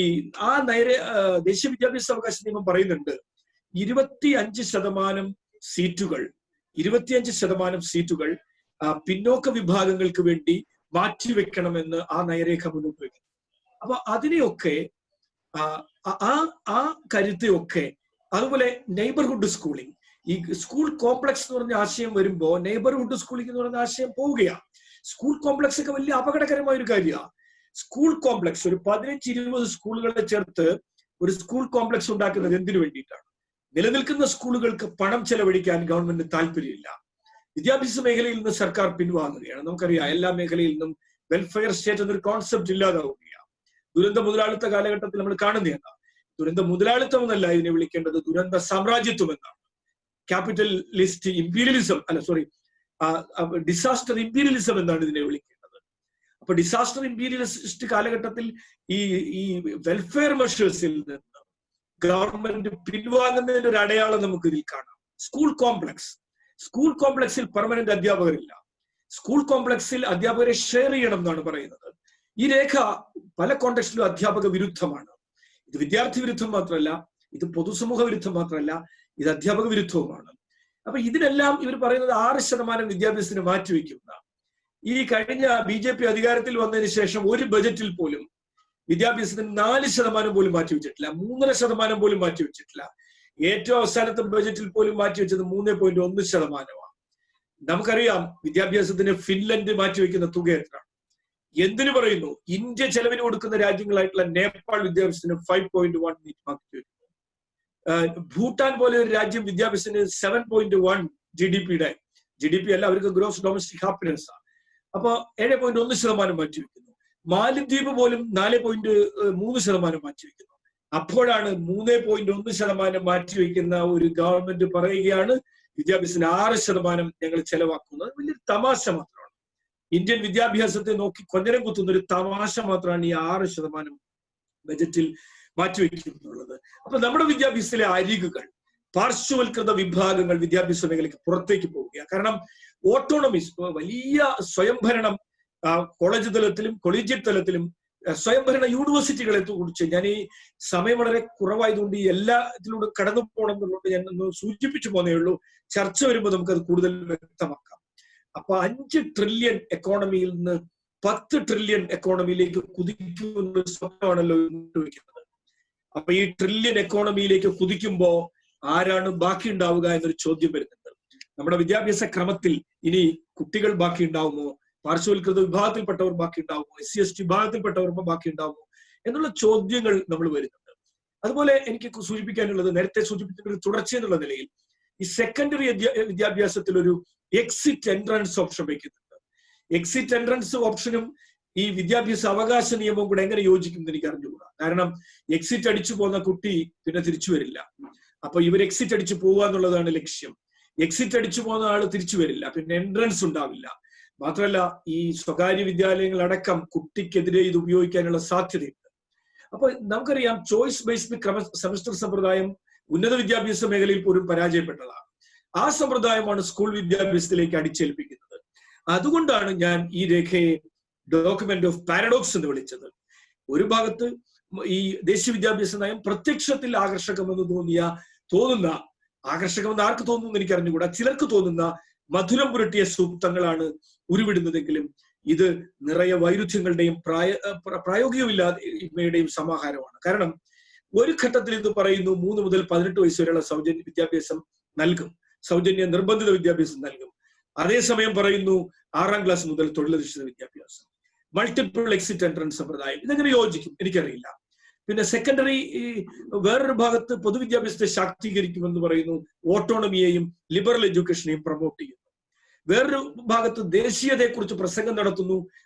ദേശീയ വിദ്യാഭ്യാസ അവകാശ നിയമം പറയുന്നുണ്ട് 25% സീറ്റുകൾ പിന്നോക്ക വിഭാഗങ്ങൾക്ക് വേണ്ടി മാറ്റിവെക്കണമെന്ന് ആ നയരേഖ മുന്നോട്ട് വെക്കുന്നു. അപ്പൊ അതിനെയൊക്കെ ആ കരുത്തെയൊക്കെ, അതുപോലെ നെയ്ബർഹുഡ് സ്കൂളിംഗ്, ഈ സ്കൂൾ കോംപ്ലക്സ് എന്ന് പറഞ്ഞ ആശയം വരുമ്പോ നെയ്ബർഹുഡ് സ്കൂളിംഗ് എന്ന് പറഞ്ഞ ആശയം പോവുകയാണ്. സ്കൂൾ കോംപ്ലക്സ് ഒക്കെ വലിയ അപകടകരമായ ഒരു കാര്യമാണ്. സ്കൂൾ കോംപ്ലക്സ് ഒരു 15-20 സ്കൂളുകളെ ചേർത്ത് ഒരു സ്കൂൾ കോംപ്ലക്സ് ഉണ്ടാക്കുന്നത് എന്തിനു വേണ്ടിയിട്ടാണ്? നിലനിൽക്കുന്ന സ്കൂളുകൾക്ക് പണം ചെലവഴിക്കാൻ ഗവൺമെന്റിന് താല്പര്യമില്ല. വിദ്യാഭ്യാസ മേഖലയിൽ നിന്ന് സർക്കാർ പിൻവാങ്ങുകയാണ്. നമുക്കറിയാം, എല്ലാ മേഖലയിൽ നിന്നും വെൽഫെയർ സ്റ്റേറ്റ് എന്നൊരു കോൺസെപ്റ്റ് ഇല്ലാതാവുകയാണ്. ദുരന്ത മുതലാളിത്ത കാലഘട്ടത്തിൽ നമ്മൾ കാണുന്നതാണ്. ദുരന്ത മുതലാളിത്തം എന്നല്ല ഇതിനെ വിളിക്കേണ്ടത്, ദുരന്ത സാമ്രാജ്യത്വം എന്നാണ്. ക്യാപിറ്റലിസ്റ്റ് ഇമ്പീരിയലിസം, ഡിസാസ്റ്റർ ഇമ്പീരിയലിസം എന്നാണ് ഇതിനെ വിളിക്കേണ്ടത്. അപ്പൊ ഡിസാസ്റ്റർ ഇമ്പീരിയലിസ്റ്റ് കാലഘട്ടത്തിൽ ഈ വെൽഫെയർ മെഷേഴ്സിൽ നിന്ന് ഗവൺമെന്റ് പിൻവാങ്ങുന്നതിന്റെ ഒരു അടയാളം നമുക്ക് ഇതിൽ കാണാം. സ്കൂൾ കോംപ്ലക്സിൽ പെർമനന്റ് അധ്യാപകരില്ല. സ്കൂൾ കോംപ്ലക്സിൽ അധ്യാപകരെ ഷെയർ ചെയ്യണം എന്നാണ് പറയുന്നത്. ഈ രേഖ പല കോണ്ടെക്സ്റ്റിലും അധ്യാപക വിരുദ്ധമാണ്. ഇത് വിദ്യാർത്ഥി വിരുദ്ധം മാത്രമല്ല, ഇത് പൊതുസമൂഹ വിരുദ്ധം മാത്രമല്ല, ഇത് അധ്യാപക വിരുദ്ധവുമാണ്. അപ്പൊ ഇതിനെല്ലാം ഇവർ പറയുന്നത് 6% വിദ്യാഭ്യാസത്തിന് മാറ്റിവെക്കുന്ന. ഈ കഴിഞ്ഞ BJP അധികാരത്തിൽ വന്നതിന് ശേഷം ഒരു ബജറ്റിൽ പോലും വിദ്യാഭ്യാസത്തിന് 4% പോലും മാറ്റിവെച്ചിട്ടില്ല, 3.5% പോലും മാറ്റിവെച്ചിട്ടില്ല. ഏറ്റവും അവസാനത്തെ ബജറ്റിൽ പോലും മാറ്റിവെച്ചത് 3.1%. നമുക്കറിയാം വിദ്യാഭ്യാസത്തിന് ഫിൻലൻഡ് മാറ്റിവെക്കുന്ന തുക എത്ര. എന്തിനു പറയുന്നു? ഇന്ത്യ ചെലവിന് കൊടുക്കുന്ന രാജ്യങ്ങളായിട്ടുള്ള നേപ്പാൾ വിദ്യാഭ്യാസത്തിന് 5.1 മാറ്റിവെക്കുന്നു. ഭൂട്ടാൻ പോലെ ഒരു രാജ്യം വിദ്യാഭ്യാസത്തിന് 7.1 GDP അല്ല, അവർക്ക് ഗ്രോസ് ഡൊമസ്റ്റിക് ഹാപ്പിനെസ് ആണ്. അപ്പൊ 7.1% മാറ്റിവെക്കുന്നു. മാലിദ്വീപ് പോലും 4.3% മാറ്റിവെക്കുന്നു. അപ്പോഴാണ് 3.1% മാറ്റിവെക്കുന്ന ഒരു ഗവൺമെന്റ് പറയുകയാണ് വിദ്യാഭ്യാസത്തിന് 6% ഞങ്ങൾ ചെലവാക്കുന്നത്. വലിയൊരു തമാശ മാത്രമാണ്. ഇന്ത്യൻ വിദ്യാഭ്യാസത്തെ നോക്കി കൊഞ്ഞനം കുത്തുന്ന ഒരു തമാശ മാത്രമാണ് ഈ 6% ബജറ്റിൽ മാറ്റിവെക്കുന്നുള്ളത്. അപ്പൊ നമ്മുടെ വിദ്യാഭ്യാസത്തിലെ അരികുകൾ, പാർശ്വവൽകൃത വിഭാഗങ്ങൾ വിദ്യാഭ്യാസ മേഖലയ്ക്ക് പുറത്തേക്ക് പോവുകയാണ്. കാരണം ഓട്ടോണമിസ്, വലിയ സ്വയംഭരണം കോളേജ് തലത്തിലും കൊളീജിയറ്റ് തലത്തിലും സ്വയംഭരണ യൂണിവേഴ്സിറ്റികളെ കുറിച്ച് ഞാൻ ഈ സമയം വളരെ കുറവായതുകൊണ്ട് ഈ എല്ലാത്തിലൂടെ കടന്നു പോകണം എന്നുള്ളത് ഞാൻ ഒന്ന് സൂചിപ്പിച്ചു പോന്നേ ഉള്ളൂ. ചർച്ച വരുമ്പോൾ നമുക്കത് കൂടുതൽ വ്യക്തമാക്കാം. അപ്പൊ 5 ട്രില്യൺ എക്കോണമിയിൽ നിന്ന് 10 ട്രില്യൺ എക്കോണമിയിലേക്ക് കുതിക്കുന്ന സ്വപ്നമാണല്ലോ വയ്ക്കുന്നത്. അപ്പൊ ഈ ട്രില്യൺ എക്കോണമിയിലേക്ക് കുതിക്കുമ്പോ ആരാണ് ബാക്കി ഉണ്ടാവുക എന്നൊരു ചോദ്യം വരുന്നുണ്ട്. നമ്മുടെ വിദ്യാഭ്യാസ ക്രമത്തിൽ ഇനി കുട്ടികൾ ബാക്കി ഉണ്ടാവുമോ? പാർശ്വവൽകൃത വിഭാഗത്തിൽപ്പെട്ടവർ ബാക്കി ഉണ്ടാവുമോ? SC/ST വിഭാഗത്തിൽപ്പെട്ടവർ ബാക്കി ഉണ്ടാവുമോ എന്നുള്ള ചോദ്യങ്ങൾ നമ്മൾ വരുന്നുണ്ട്. അതുപോലെ എനിക്ക് സൂചിപ്പിക്കാനുള്ളത്, നേരത്തെ സൂചിപ്പിച്ച ഒരു തുടർച്ച എന്നുള്ള നിലയിൽ ഈ സെക്കൻഡറി വിദ്യാഭ്യാസത്തിൽ ഒരു എക്സിറ്റ് എൻട്രൻസ് ഓപ്ഷൻ വയ്ക്കുന്നുണ്ട്. എക്സിറ്റ് എൻട്രൻസ് ഓപ്ഷനും ഈ വിദ്യാഭ്യാസ അവകാശ നിയമവും കൂടെ എങ്ങനെ യോജിക്കും എനിക്ക് അറിഞ്ഞുകൂടാ. കാരണം എക്സിറ്റ് അടിച്ചു പോകുന്ന കുട്ടി പിന്നെ തിരിച്ചു വരില്ല. അപ്പൊ ഇവർ എക്സിറ്റ് അടിച്ചു പോവുക എന്നുള്ളതാണ് ലക്ഷ്യം. എക്സിറ്റ് അടിച്ചു പോകുന്ന ആള് തിരിച്ചു വരില്ല, പിന്നെ എൻട്രൻസ് ഉണ്ടാവില്ല. മാത്രമല്ല ഈ സ്വകാര്യ വിദ്യാലയങ്ങളടക്കം കുട്ടിക്കെതിരെ ഇത് ഉപയോഗിക്കാനുള്ള സാധ്യതയുണ്ട്. അപ്പൊ നമുക്കറിയാം ചോയ്സ് ബേസ്ഡ് സെമസ്റ്റർ സമ്പ്രദായം ഉന്നത വിദ്യാഭ്യാസ മേഖലയിൽ പോലും പരാജയപ്പെട്ടതാണ്. ആ സമ്പ്രദായമാണ് സ്കൂൾ വിദ്യാഭ്യാസത്തിലേക്ക് അടിച്ചേൽപ്പിക്കുന്നത്. അതുകൊണ്ടാണ് ഞാൻ ഈ രേഖയെ ഡോക്യുമെന്റ് ഓഫ് പാരഡോക്സ് എന്ന് വിളിച്ചത്. ഒരു ഭാഗത്ത് ഈ ദേശീയ വിദ്യാഭ്യാസ നയം പ്രത്യക്ഷത്തിൽ ആകർഷകമെന്ന് തോന്നുന്ന ആകർഷകമെന്ന് ആർക്ക് തോന്നുന്നു എനിക്ക് അറിഞ്ഞുകൂടാ, ചിലർക്ക് തോന്നുന്ന മധുരം പുരട്ടിയ സൂക്തങ്ങളാണ് ഉരുവിടുന്നതെങ്കിലും ഇത് നിറയെ വൈരുദ്ധ്യങ്ങളുടെയും പ്രായോഗികമില്ലായ്മയുടെയും സമാഹാരമാണ്. കാരണം ഒരു ഘട്ടത്തിൽ ഇത് പറയുന്നു 3 മുതൽ 18 വയസ്സ് വരെയുള്ള സൗജന്യ വിദ്യാഭ്യാസം നൽകും, സൗജന്യ നിർബന്ധിത വിദ്യാഭ്യാസം നൽകും. അതേസമയം പറയുന്നു 6ാം ക്ലാസ് മുതൽ തൊഴിലധിഷ്ഠിത വിദ്യാഭ്യാസം, മൾട്ടിപ്പിൾ എക്സിറ്റ് എൻട്രൻസ് സമ്പ്രദായം. ഇതെങ്ങനെ യോജിക്കും എനിക്കറിയില്ല. പിന്നെ സെക്കൻഡറി വേറൊരു ഭാഗത്ത് പൊതുവിദ്യാഭ്യാസത്തെ ശാക്തീകരിക്കുമെന്ന് പറയുന്നു, ഓട്ടോണമിയെയും ലിബറൽ എഡ്യൂക്കേഷനെയും പ്രൊമോട്ട് ചെയ്യുന്നു. വേറൊരു ഭാഗത്ത് ദേശീയതയെക്കുറിച്ച് പ്രസംഗം നടത്തുന്നു,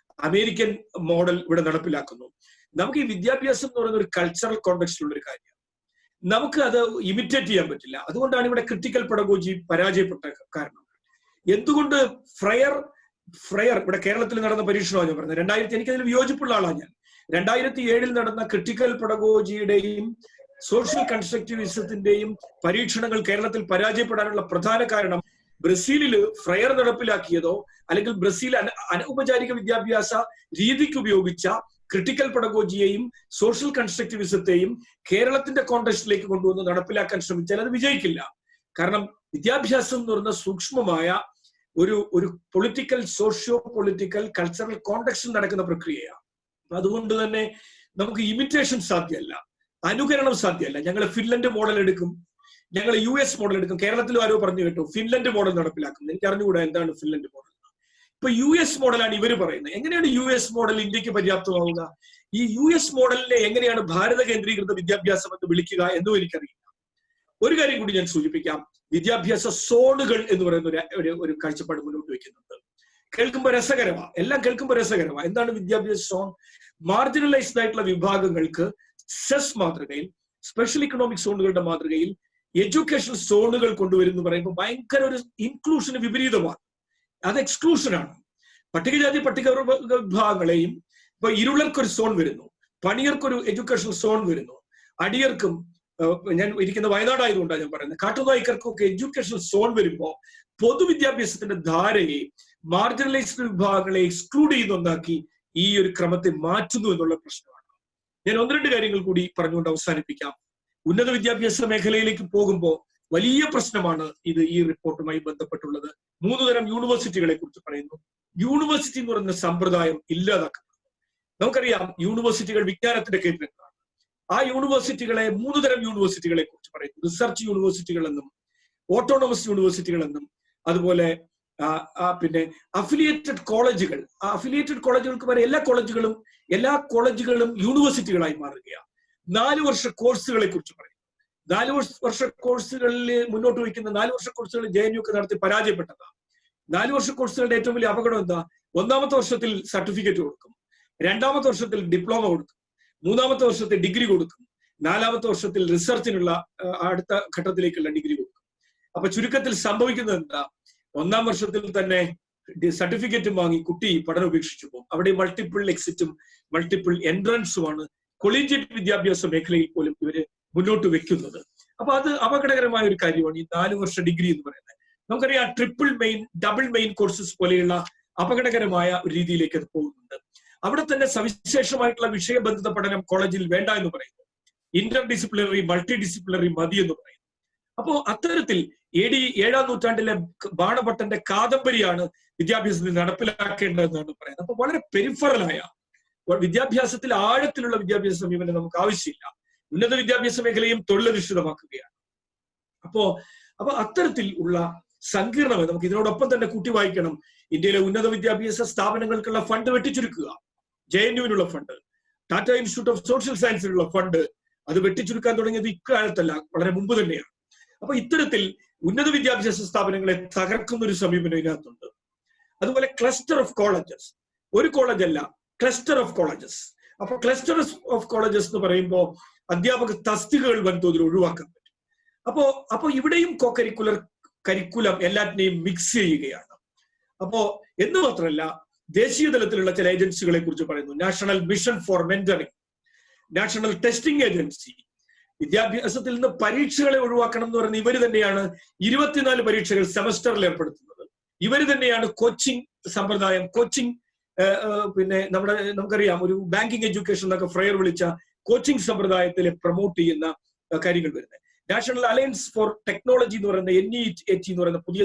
അമേരിക്കൻ മോഡൽ ഇവിടെ നടപ്പിലാക്കുന്നു. നമുക്ക് ഈ വിദ്യാഭ്യാസം എന്ന് പറയുന്ന ഒരു കൾച്ചറൽ കോണ്ടെക്സ്റ്റിലുള്ള ഒരു കാര്യമാണ്. നമുക്ക് അത് ഇമിറ്റേറ്റ് ചെയ്യാൻ പറ്റില്ല. അതുകൊണ്ടാണ് ഇവിടെ ക്രിട്ടിക്കൽ പെഡഗോജി പരാജയപ്പെട്ട കാരണം. എന്തുകൊണ്ട് ഫ്രയർ ഇവിടെ കേരളത്തിൽ നടന്ന പരീക്ഷണമാണ് ഞാൻ പറഞ്ഞത്. 2000 എനിക്കതിൽ വിയോജിപ്പുള്ള ആളാണ് ഞാൻ. 2007 നടന്ന ക്രിട്ടിക്കൽ പെഡഗോജിയുടെയും സോഷ്യൽ കൺസ്ട്രക്റ്റിവിസത്തിന്റെയും പരീക്ഷണങ്ങൾ കേരളത്തിൽ പരാജയപ്പെടാനുള്ള പ്രധാന കാരണം ബ്രസീലില് ഫ്രയർ നടപ്പിലാക്കിയതോ അല്ലെങ്കിൽ ബ്രസീൽ അനൗപചാരിക വിദ്യാഭ്യാസ രീതിക്ക് ഉപയോഗിച്ച ക്രിട്ടിക്കൽ പെഡഗോജിയെയും സോഷ്യൽ കൺസ്ട്രക്റ്റിവിസത്തെയും കേരളത്തിന്റെ കോണ്ടെക്സ്റ്റിലേക്ക് കൊണ്ടുവന്ന് നടപ്പിലാക്കാൻ ശ്രമിച്ചാൽ അത് വിജയിക്കില്ല. കാരണം വിദ്യാഭ്യാസം എന്ന് പറയുന്ന സൂക്ഷ്മമായ ഒരു പൊളിറ്റിക്കൽ, സോഷ്യോ പൊളിറ്റിക്കൽ, കൾച്ചറൽ കോണ്ടെക്സ്റ്റിൽ നടക്കുന്ന പ്രക്രിയയാണ്. അതുകൊണ്ട് തന്നെ നമുക്ക് ഇമിറ്റേഷൻ സാധ്യമല്ല, അനുകരണം സാധ്യമല്ല. ഞങ്ങൾ ഫിൻലൻഡ് മോഡൽ എടുക്കും, ഞങ്ങൾ US മോഡൽ എടുക്കും. കേരളത്തിലും ആരോ പറഞ്ഞു കേട്ടോ ഫിൻലൻഡ് മോഡൽ നടപ്പിലാക്കുന്നത്. എനിക്ക് അറിഞ്ഞുകൂടാ എന്താണ് ഫിൻലൻഡ് മോഡൽ. ഇപ്പൊ US മോഡലാണ് ഇവര് പറയുന്നത്. എങ്ങനെയാണ് US മോഡൽ ഇന്ത്യക്ക് പര്യാപ്തമാവുക? ഈ US മോഡലിനെ എങ്ങനെയാണ് ഭാരത കേന്ദ്രീകൃത വിദ്യാഭ്യാസം എന്ന് വിളിക്കുക എന്നും എനിക്കറിയില്ല. ഒരു കാര്യം കൂടി ഞാൻ സൂചിപ്പിക്കാം. വിദ്യാഭ്യാസ സോണുകൾ എന്ന് പറയുന്ന ഒരു കാഴ്ചപ്പാട് മുന്നോട്ട് വെക്കുന്നുണ്ട്. കേൾക്കുമ്പോൾ രസകരമാണ്, എല്ലാം കേൾക്കുമ്പോൾ രസകരമാണ്. എന്താണ് വിദ്യാഭ്യാസ സോൺ? മാർജിനലൈസ്ഡ് ആയിട്ടുള്ള വിഭാഗങ്ങൾക്ക് സെസ് മാതൃകയിൽ, സ്പെഷ്യൽ ഇക്കണോമിക് സോണുകളുടെ മാതൃകയിൽ എഡ്യൂക്കേഷൻ സോണുകൾ കൊണ്ടുവരുന്നു പറയുമ്പോൾ ഭയങ്കര ഒരു ഇൻക്ലൂഷന് വിപരീതമാണ്. അത് എക്സ്ക്ലൂഷനാണ്. പട്ടികജാതി പട്ടിക വിഭാഗങ്ങളെയും ഇപ്പൊ ഇരുളർക്കൊരു സോൺ വരുന്നു, പണിയർക്കൊരു എഡ്യൂക്കേഷൻ സോൺ വരുന്നു, അടിയർക്കും ഞാൻ ഇരിക്കുന്ന വയനാടായതുകൊണ്ടാണ് ഞാൻ പറയുന്നത്, കാട്ടുനായ്ക്കർക്കൊക്കെ എഡ്യൂക്കേഷൻ സോൺ വരുമ്പോൾ പൊതുവിദ്യാഭ്യാസത്തിന്റെ ധാരയെ മാർജിനലൈസ്ഡ് വിഭാഗങ്ങളെ എക്സ്ക്ലൂഡ് ചെയ്യുന്ന ഒന്നാക്കി ഈ ഒരു ക്രമത്തെ മാറ്റുന്നു എന്നുള്ള പ്രശ്നമാണ്. ഞാൻ 1-2 കാര്യങ്ങൾ കൂടി പറഞ്ഞുകൊണ്ട് അവസാനിപ്പിക്കാം. ഉന്നത വിദ്യാഭ്യാസ മേഖലയിലേക്ക് പോകുമ്പോൾ വലിയ പ്രശ്നമാണ് ഇത് ഈ റിപ്പോർട്ടുമായി ബന്ധപ്പെട്ടുള്ളത്. 3 തരം യൂണിവേഴ്സിറ്റികളെ കുറിച്ച് പറയുന്നു. യൂണിവേഴ്സിറ്റി എന്ന് പറയുന്ന സമ്പ്രദായം ഇല്ലാതാക്കണം. നമുക്കറിയാം യൂണിവേഴ്സിറ്റികൾ വിജ്ഞാനത്തിന്റെ കേന്ദ്രങ്ങളാണ്. ആ യൂണിവേഴ്സിറ്റികളെ 3 തരം യൂണിവേഴ്സിറ്റികളെ കുറിച്ച് പറയുന്നു. റിസർച്ച് യൂണിവേഴ്സിറ്റികൾ എന്നും ഓട്ടോണമസ് യൂണിവേഴ്സിറ്റികൾ എന്നും അതുപോലെ പിന്നെ അഫിലിയേറ്റഡ് കോളേജുകൾ. ആ അഫിലിയേറ്റഡ് കോളേജുകൾക്ക് വരെ എല്ലാ കോളേജുകളും യൂണിവേഴ്സിറ്റികളായി മാറുകയാണ്. 4 വർഷ കോഴ്സുകളെ കുറിച്ച് പറയും. 4 വർഷ കോഴ്സുകളിൽ മുന്നോട്ട് വയ്ക്കുന്ന 4 വർഷ കോഴ്സുകൾ JNU ഒക്കെ നടത്തി പരാജയപ്പെട്ടതാണ്. 4 വർഷ കോഴ്സുകളുടെ ഏറ്റവും വലിയ അപകടം എന്താ? 1-ാമത്തെ വർഷത്തിൽ സർട്ടിഫിക്കറ്റ് കൊടുക്കും, 2-ാമത്തെ വർഷത്തിൽ ഡിപ്ലോമ കൊടുക്കും, 3-ാമത്തെ വർഷത്തിൽ ഡിഗ്രി കൊടുക്കും, 4-ാമത്തെ വർഷത്തിൽ റിസർച്ചിനുള്ള അടുത്ത ഘട്ടത്തിലേക്കുള്ള ഡിഗ്രി കൊടുക്കും. അപ്പൊ ചുരുക്കത്തിൽ സംഭവിക്കുന്നത് എന്താ? 1-ാം വർഷത്തിൽ തന്നെ സർട്ടിഫിക്കറ്റും വാങ്ങി കുട്ടി പഠനം ഉപേക്ഷിച്ചു പോകും. അവിടെ മൾട്ടിപ്പിൾ എക്സിറ്റും മൾട്ടിപ്പിൾ എൻട്രൻസുമാണ് കൊളീജിയറ്റ് വിദ്യാഭ്യാസ മേഖലയിൽ പോലും ഇവര് മുന്നോട്ട് വെക്കുന്നത്. അപ്പൊ അത് അപകടകരമായ ഒരു കാര്യമാണ് ഈ 4 വർഷ ഡിഗ്രി എന്ന് പറയുന്നത്. നമുക്കറിയാം triple main, double main courses പോലെയുള്ള അപകടകരമായ ഒരു രീതിയിലേക്ക് അത് പോകുന്നുണ്ട്. അവിടെ തന്നെ സവിശേഷമായിട്ടുള്ള വിഷയബന്ധിത പഠനം കോളേജിൽ വേണ്ട എന്ന് പറയുന്നു. ഇന്റർ ഡിസിപ്ലിനറി, മൾട്ടി ഡിസിപ്ലിനറി മതി എന്ന് പറയുന്നു. അപ്പോ അത്തരത്തിൽ AD 7-ാം നൂറ്റാണ്ടിലെ ബാണഭട്ടന്റെ കാദംബരിയാണ് വിദ്യാഭ്യാസത്തിൽ നടപ്പിലാക്കേണ്ടതെന്നാണ് പറയുന്നത്. അപ്പൊ വളരെ പെരിഫറലായ വിദ്യാഭ്യാസത്തിൽ ആഴത്തിലുള്ള വിദ്യാഭ്യാസ സമീപനം നമുക്ക് ആവശ്യമില്ല. ഉന്നത വിദ്യാഭ്യാസ മേഖലയും തൊഴിലധിഷ്ഠിതമാക്കുകയാണ്. അപ്പോ അത്തരത്തിൽ ഉള്ള സങ്കീർണമായി നമുക്ക് ഇതിനോടൊപ്പം തന്നെ കൂട്ടി വായിക്കണം. ഇന്ത്യയിലെ ഉന്നത വിദ്യാഭ്യാസ സ്ഥാപനങ്ങൾക്കുള്ള ഫണ്ട് വെട്ടിച്ചുരുക്കുക. JNUവിനുള്ള fund, Tata institute of social സയൻസിനുള്ള ഫണ്ട്, അത് വെട്ടിച്ചുരുക്കാൻ തുടങ്ങിയത് ഇക്കാലത്തല്ല, വളരെ മുമ്പ് തന്നെയാണ്. അപ്പൊ ഇത്തരത്തിൽ ഉന്നത വിദ്യാഭ്യാസ സ്ഥാപനങ്ങളെ തകർക്കുന്ന ഒരു സമീപനം ഇതിനകത്തുണ്ട്. അതുപോലെ ക്ലസ്റ്റർ ഓഫ് കോളേജസ്, ഒരു കോളേജ് അല്ല, ക്ലസ്റ്റർ ഓഫ് കോളേജസ്. അപ്പൊ ക്ലസ്റ്റർ ഓഫ് കോളേജസ് എന്ന് പറയുമ്പോൾ അധ്യാപക തസ്തികകൾ വൻതോതിൽ ഒഴിവാക്കാൻ പറ്റും. അപ്പോ ഇവിടെയും കരിക്കുലം എല്ലാറ്റിനെയും മിക്സ് ചെയ്യുകയാണ്. അപ്പോ എന്ന് മാത്രമല്ല, ദേശീയ തലത്തിലുള്ള ചില ഏജൻസികളെ കുറിച്ച് പറയുന്നു. National mission four mentoring, national testing agency. വിദ്യാഭ്യാസത്തിൽ നിന്ന് പരീക്ഷകളെ ഒഴിവാക്കണം എന്ന് പറയുന്നത് ഇവര് തന്നെയാണ്. 24 പരീക്ഷകൾ സെമസ്റ്ററിൽ ഏർപ്പെടുത്തുന്നത് ഇവര് തന്നെയാണ്. കോച്ചിങ് സമ്പ്രദായം, കോച്ചിങ് പിന്നെ നമുക്കറിയാം ഒരു ബാങ്കിങ് എഡ്യൂക്കേഷൻ എന്നൊക്കെ ഫ്രെയർ വിളിച്ച കോച്ചിങ് സമ്പ്രദായത്തിലെ പ്രൊമോട്ട് ചെയ്യുന്ന കാര്യങ്ങൾ വരുന്നത്. നാഷണൽ അലയൻസ് ഫോർ ടെക്നോളജി എന്ന് പറയുന്ന NEAT എന്ന് പറയുന്ന പുതിയ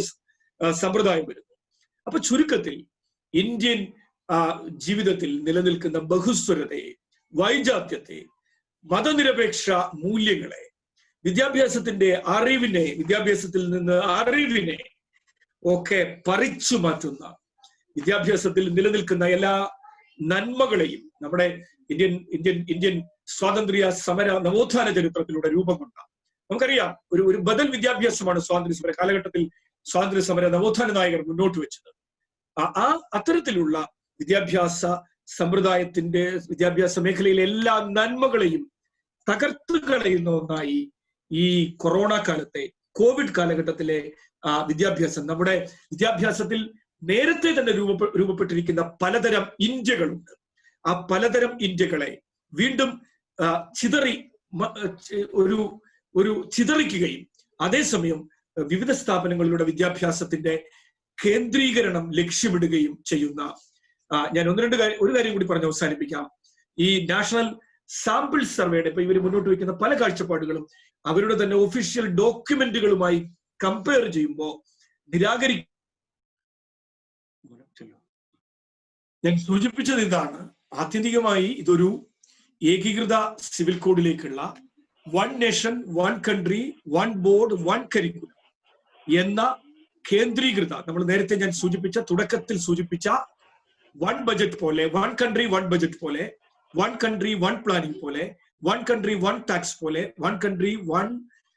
സമ്പ്രദായം വരുന്നു. അപ്പൊ ചുരുക്കത്തിൽ ഇന്ത്യൻ ജീവിതത്തിൽ നിലനിൽക്കുന്ന ബഹുസ്വരതയെ, വൈജാത്യത്തെ, മതനിരപേക്ഷ മൂല്യങ്ങളെ, വിദ്യാഭ്യാസത്തിൽ നിന്ന് അറിവിനെ ഒക്കെ പറിച്ചു മാറ്റുന്ന, വിദ്യാഭ്യാസത്തിൽ നിലനിൽക്കുന്ന എല്ലാ നന്മകളെയും നമ്മുടെ ഇന്ത്യൻ സ്വാതന്ത്ര്യ സമര നവോത്ഥാന ചരിത്രത്തിലൂടെ രൂപം കൊണ്ട, നമുക്കറിയാം ഒരു ബദൽ വിദ്യാഭ്യാസമാണ് സ്വാതന്ത്ര്യ സമര കാലഘട്ടത്തിൽ സ്വാതന്ത്ര്യ സമര നവോത്ഥാന നായകർ മുന്നോട്ട് വെച്ചത്. അത്തരത്തിലുള്ള വിദ്യാഭ്യാസ സമ്പ്രദായത്തിന്റെ, വിദ്യാഭ്യാസ മേഖലയിലെ എല്ലാ നന്മകളെയും തകർത്ത് കളയുന്ന ഒന്നായി ഈ കൊറോണ കാലത്തെ, കോവിഡ് കാലഘട്ടത്തിലെ വിദ്യാഭ്യാസം, നമ്മുടെ വിദ്യാഭ്യാസത്തിൽ നേരത്തെ തന്നെ രൂപപ്പെട്ടിരിക്കുന്ന പലതരം ഇന്ത്യകളുണ്ട്. ആ പലതരം ഇന്ത്യകളെ വീണ്ടും ചിതറിക്കുകയും അതേസമയം വിവിധ സ്ഥാപനങ്ങളിലൂടെ വിദ്യാഭ്യാസത്തിന്റെ കേന്ദ്രീകരണം ലക്ഷ്യമിടുകയും ചെയ്യുന്ന, ഞാൻ ഒരു കാര്യം കൂടി പറഞ്ഞ് അവസാനിപ്പിക്കാം. ഈ നാഷണൽ സാമ്പിൾ സർവേയുടെ ഇപ്പൊ ഇവർ മുന്നോട്ട് വയ്ക്കുന്ന പല കാഴ്ചപ്പാടുകളും അവരുടെ തന്നെ ഒഫീഷ്യൽ ഡോക്യുമെന്റുകളുമായി കമ്പയർ ചെയ്യുമ്പോൾ ഞാൻ സൂചിപ്പിച്ചത് ഇതാണ്. ആത്യന്തികമായി ഇതൊരു ഏകീകൃത സിവിൽ കോഡിലേക്കുള്ള 1 നേഷൻ 1 കൺട്രി 1 ബോർഡ് 1 കരിക്കുലം എന്ന കേന്ദ്രീകൃത, നമ്മൾ നേരത്തെ ഞാൻ തുടക്കത്തിൽ സൂചിപ്പിച്ച 1 ബജറ്റ് പോലെ, 1 കൺട്രി 1 ബജറ്റ് പോലെ, 1 കൺട്രി 1 പ്ലാനിംഗ് പോലെ, 1 കൺട്രി 1 ടാക്സ് പോലെ, 1 കൺട്രി 1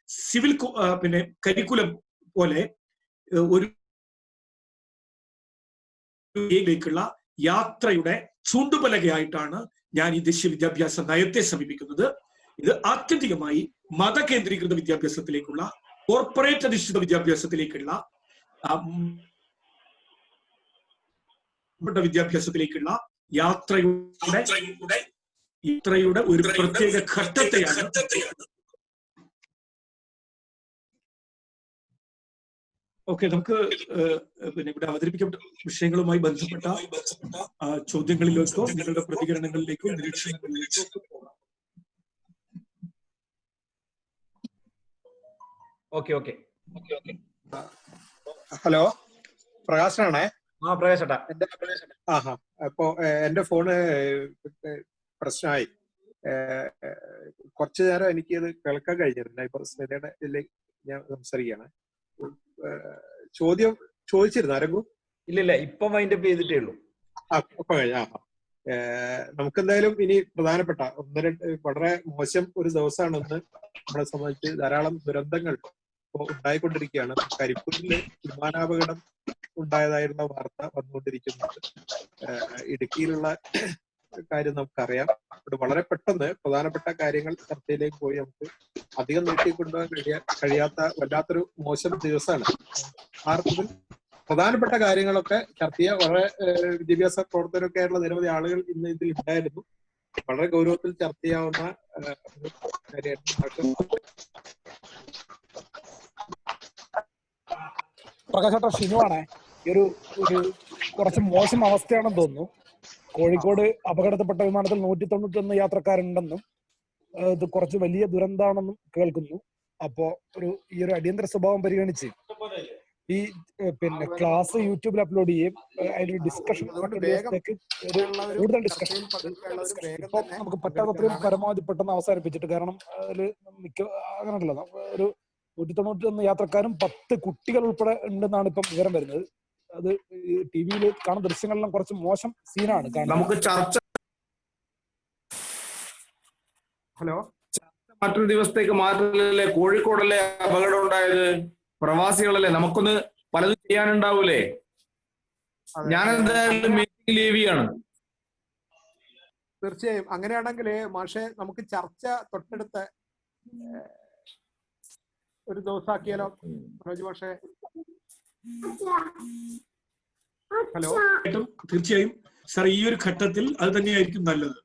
സിവിൽ പിന്നെ കരിക്കുലം പോലെ ഒരു യാത്രയുടെ ചൂണ്ടുപലകയായിട്ടാണ് ഞാൻ ഈ ദേശീയ വിദ്യാഭ്യാസ നയത്തെ സമീപിക്കുന്നത്. ഇത് ആത്യന്തികമായി മതകേന്ദ്രീകൃത വിദ്യാഭ്യാസത്തിലേക്കുള്ള, കോർപ്പറേറ്റ് അധിഷ്ഠിത വിദ്യാഭ്യാസത്തിലേക്കുള്ള, വിദ്യാഭ്യാസത്തിലേക്കുള്ള യാത്രയുടെ ഒരു പ്രത്യേക ഘട്ടത്തെയാണ് ഓക്കെ, നമുക്ക് പിന്നെ ഇവിടെ അവതരിപ്പിക്കപ്പെട്ട വിഷയങ്ങളുമായി ബന്ധപ്പെട്ട ചോദ്യങ്ങളിലേക്കോ നിങ്ങളുടെ പ്രതികരണങ്ങളിലേക്കോ നിരീക്ഷണങ്ങളിലേക്കോ ഒക്കെ പോകാം. ഓക്കെ. ഹലോ, പ്രകാശനാണേ. പ്രകാശേട്ടാ. അപ്പോ എന്റെ ഫോണ് പ്രശ്നമായി. കുറച്ചു നേരം എനിക്കത് കേൾക്കാൻ കഴിഞ്ഞിരുന്നില്ല. ഇപ്പൊ സ്മിതയുടെ ഇതിലേക്ക് ഞാൻ സംസാരിക്കുകയാണ്. ചോദ്യം ചോദിച്ചിരുന്നു ആരെങ്കിലും? ഇല്ല, ഇപ്പൊ മൈൻഡ് അപ്പ് ചെയ്തിട്ടേ ഉള്ളൂ. ഇപ്പൊ കഴിഞ്ഞ നമുക്കെന്തായാലും ഇനി പ്രധാനപ്പെട്ട വളരെ മോശം ഒരു ദിവസമാണ് ഇന്ന്. നമ്മളെ സംബന്ധിച്ച് ധാരാളം ദുരന്തങ്ങൾ ഉണ്ടായിക്കൊണ്ടിരിക്കുകയാണ്. കരിപ്പൂരില് വിമാനാപകടം ഉണ്ടായതായിരുന്ന വാർത്ത വന്നുകൊണ്ടിരിക്കുന്നുണ്ട്. ഇടുക്കിയിലുള്ള കാര്യം നമുക്കറിയാം. വളരെ പെട്ടെന്ന് പ്രധാനപ്പെട്ട കാര്യങ്ങൾ ചർച്ചയിലേക്ക് പോയി നമുക്ക് അധികം നീട്ടിക്കൊണ്ടുപോകാൻ കഴിയാത്ത വല്ലാത്തൊരു മോശം ദിവസമാണ്. ഭാരതത്തിൽ പ്രധാനപ്പെട്ട കാര്യങ്ങളൊക്കെ ചർച്ച ചെയ്യാൻ വളരെ വിദ്യാഭ്യാസ പ്രവർത്തകരൊക്കെ ആയിട്ടുള്ള നിരവധി ആളുകൾ ഇന്ന് ഇതിൽ ഉണ്ടായിരുന്നു. വളരെ ഗൗരവത്തിൽ ചർച്ച ചെയ്യാവുന്ന കാര്യമായിരുന്നു. പ്രകാശേട്ടാ, ഷിനുവാണേ. ഒരു കുറച്ച് മോശം അവസ്ഥയാണെന്ന് തോന്നുന്നു. കോഴിക്കോട് അപകടത്തിൽപ്പെട്ട വിമാനത്തിൽ 191 യാത്രക്കാരുണ്ടെന്നും ഇത് കുറച്ച് വലിയ ദുരന്താണെന്നും കേൾക്കുന്നു. അപ്പോ ഈ ഒരു അടിയന്തര സ്വഭാവം പരിഗണിച്ച് ഈ പിന്നെ ക്ലാസ് യൂട്യൂബിൽ അപ്ലോഡ് ചെയ്യും. അതിന്റെ ഡിസ്കഷൻ കൂടുതൽ ഡിസ്കഷൻ ഇപ്പൊ നമുക്ക് പറ്റാത്തത്രയും പരമാവധി പെട്ടെന്ന് അവസാനിപ്പിച്ചിട്ട്, കാരണം അതില് അങ്ങനെയല്ല, ഒരു 191 യാത്രക്കാരും 10 കുട്ടികൾ ഉൾപ്പെടെ ഉണ്ടെന്നാണ് ഇപ്പം വിവരം വരുന്നത്. അത് ടിവിയിൽ കാണുന്ന ദൃശ്യങ്ങളെല്ലാം കുറച്ച് മോശം സീനാണ് നമുക്ക് ചർച്ച മറ്റൊരു ദിവസത്തേക്ക് മാറ്റില്ലേ? കോഴിക്കോടല്ലേ അപകടം ഉണ്ടായത്? പ്രവാസികളല്ലേ? നമുക്കൊന്ന് പലതും ചെയ്യാനുണ്ടാവൂലേ? ഞാൻ എന്തായാലും മീറ്റിംഗ് ലീവ് ചെയ്യാണ്. തീർച്ചയായും അങ്ങനെയാണെങ്കിൽ മാഷെ നമുക്ക് ചർച്ച തൊട്ടടുത്ത ഒരു ദിവസമാക്കിയാലോ മനോജ് മാഷെ? ഹലോ, തീർച്ചയായും സാർ, ഈ ഒരു ഘട്ടത്തിൽ അത് തന്നെയായിരിക്കും നല്ലത്.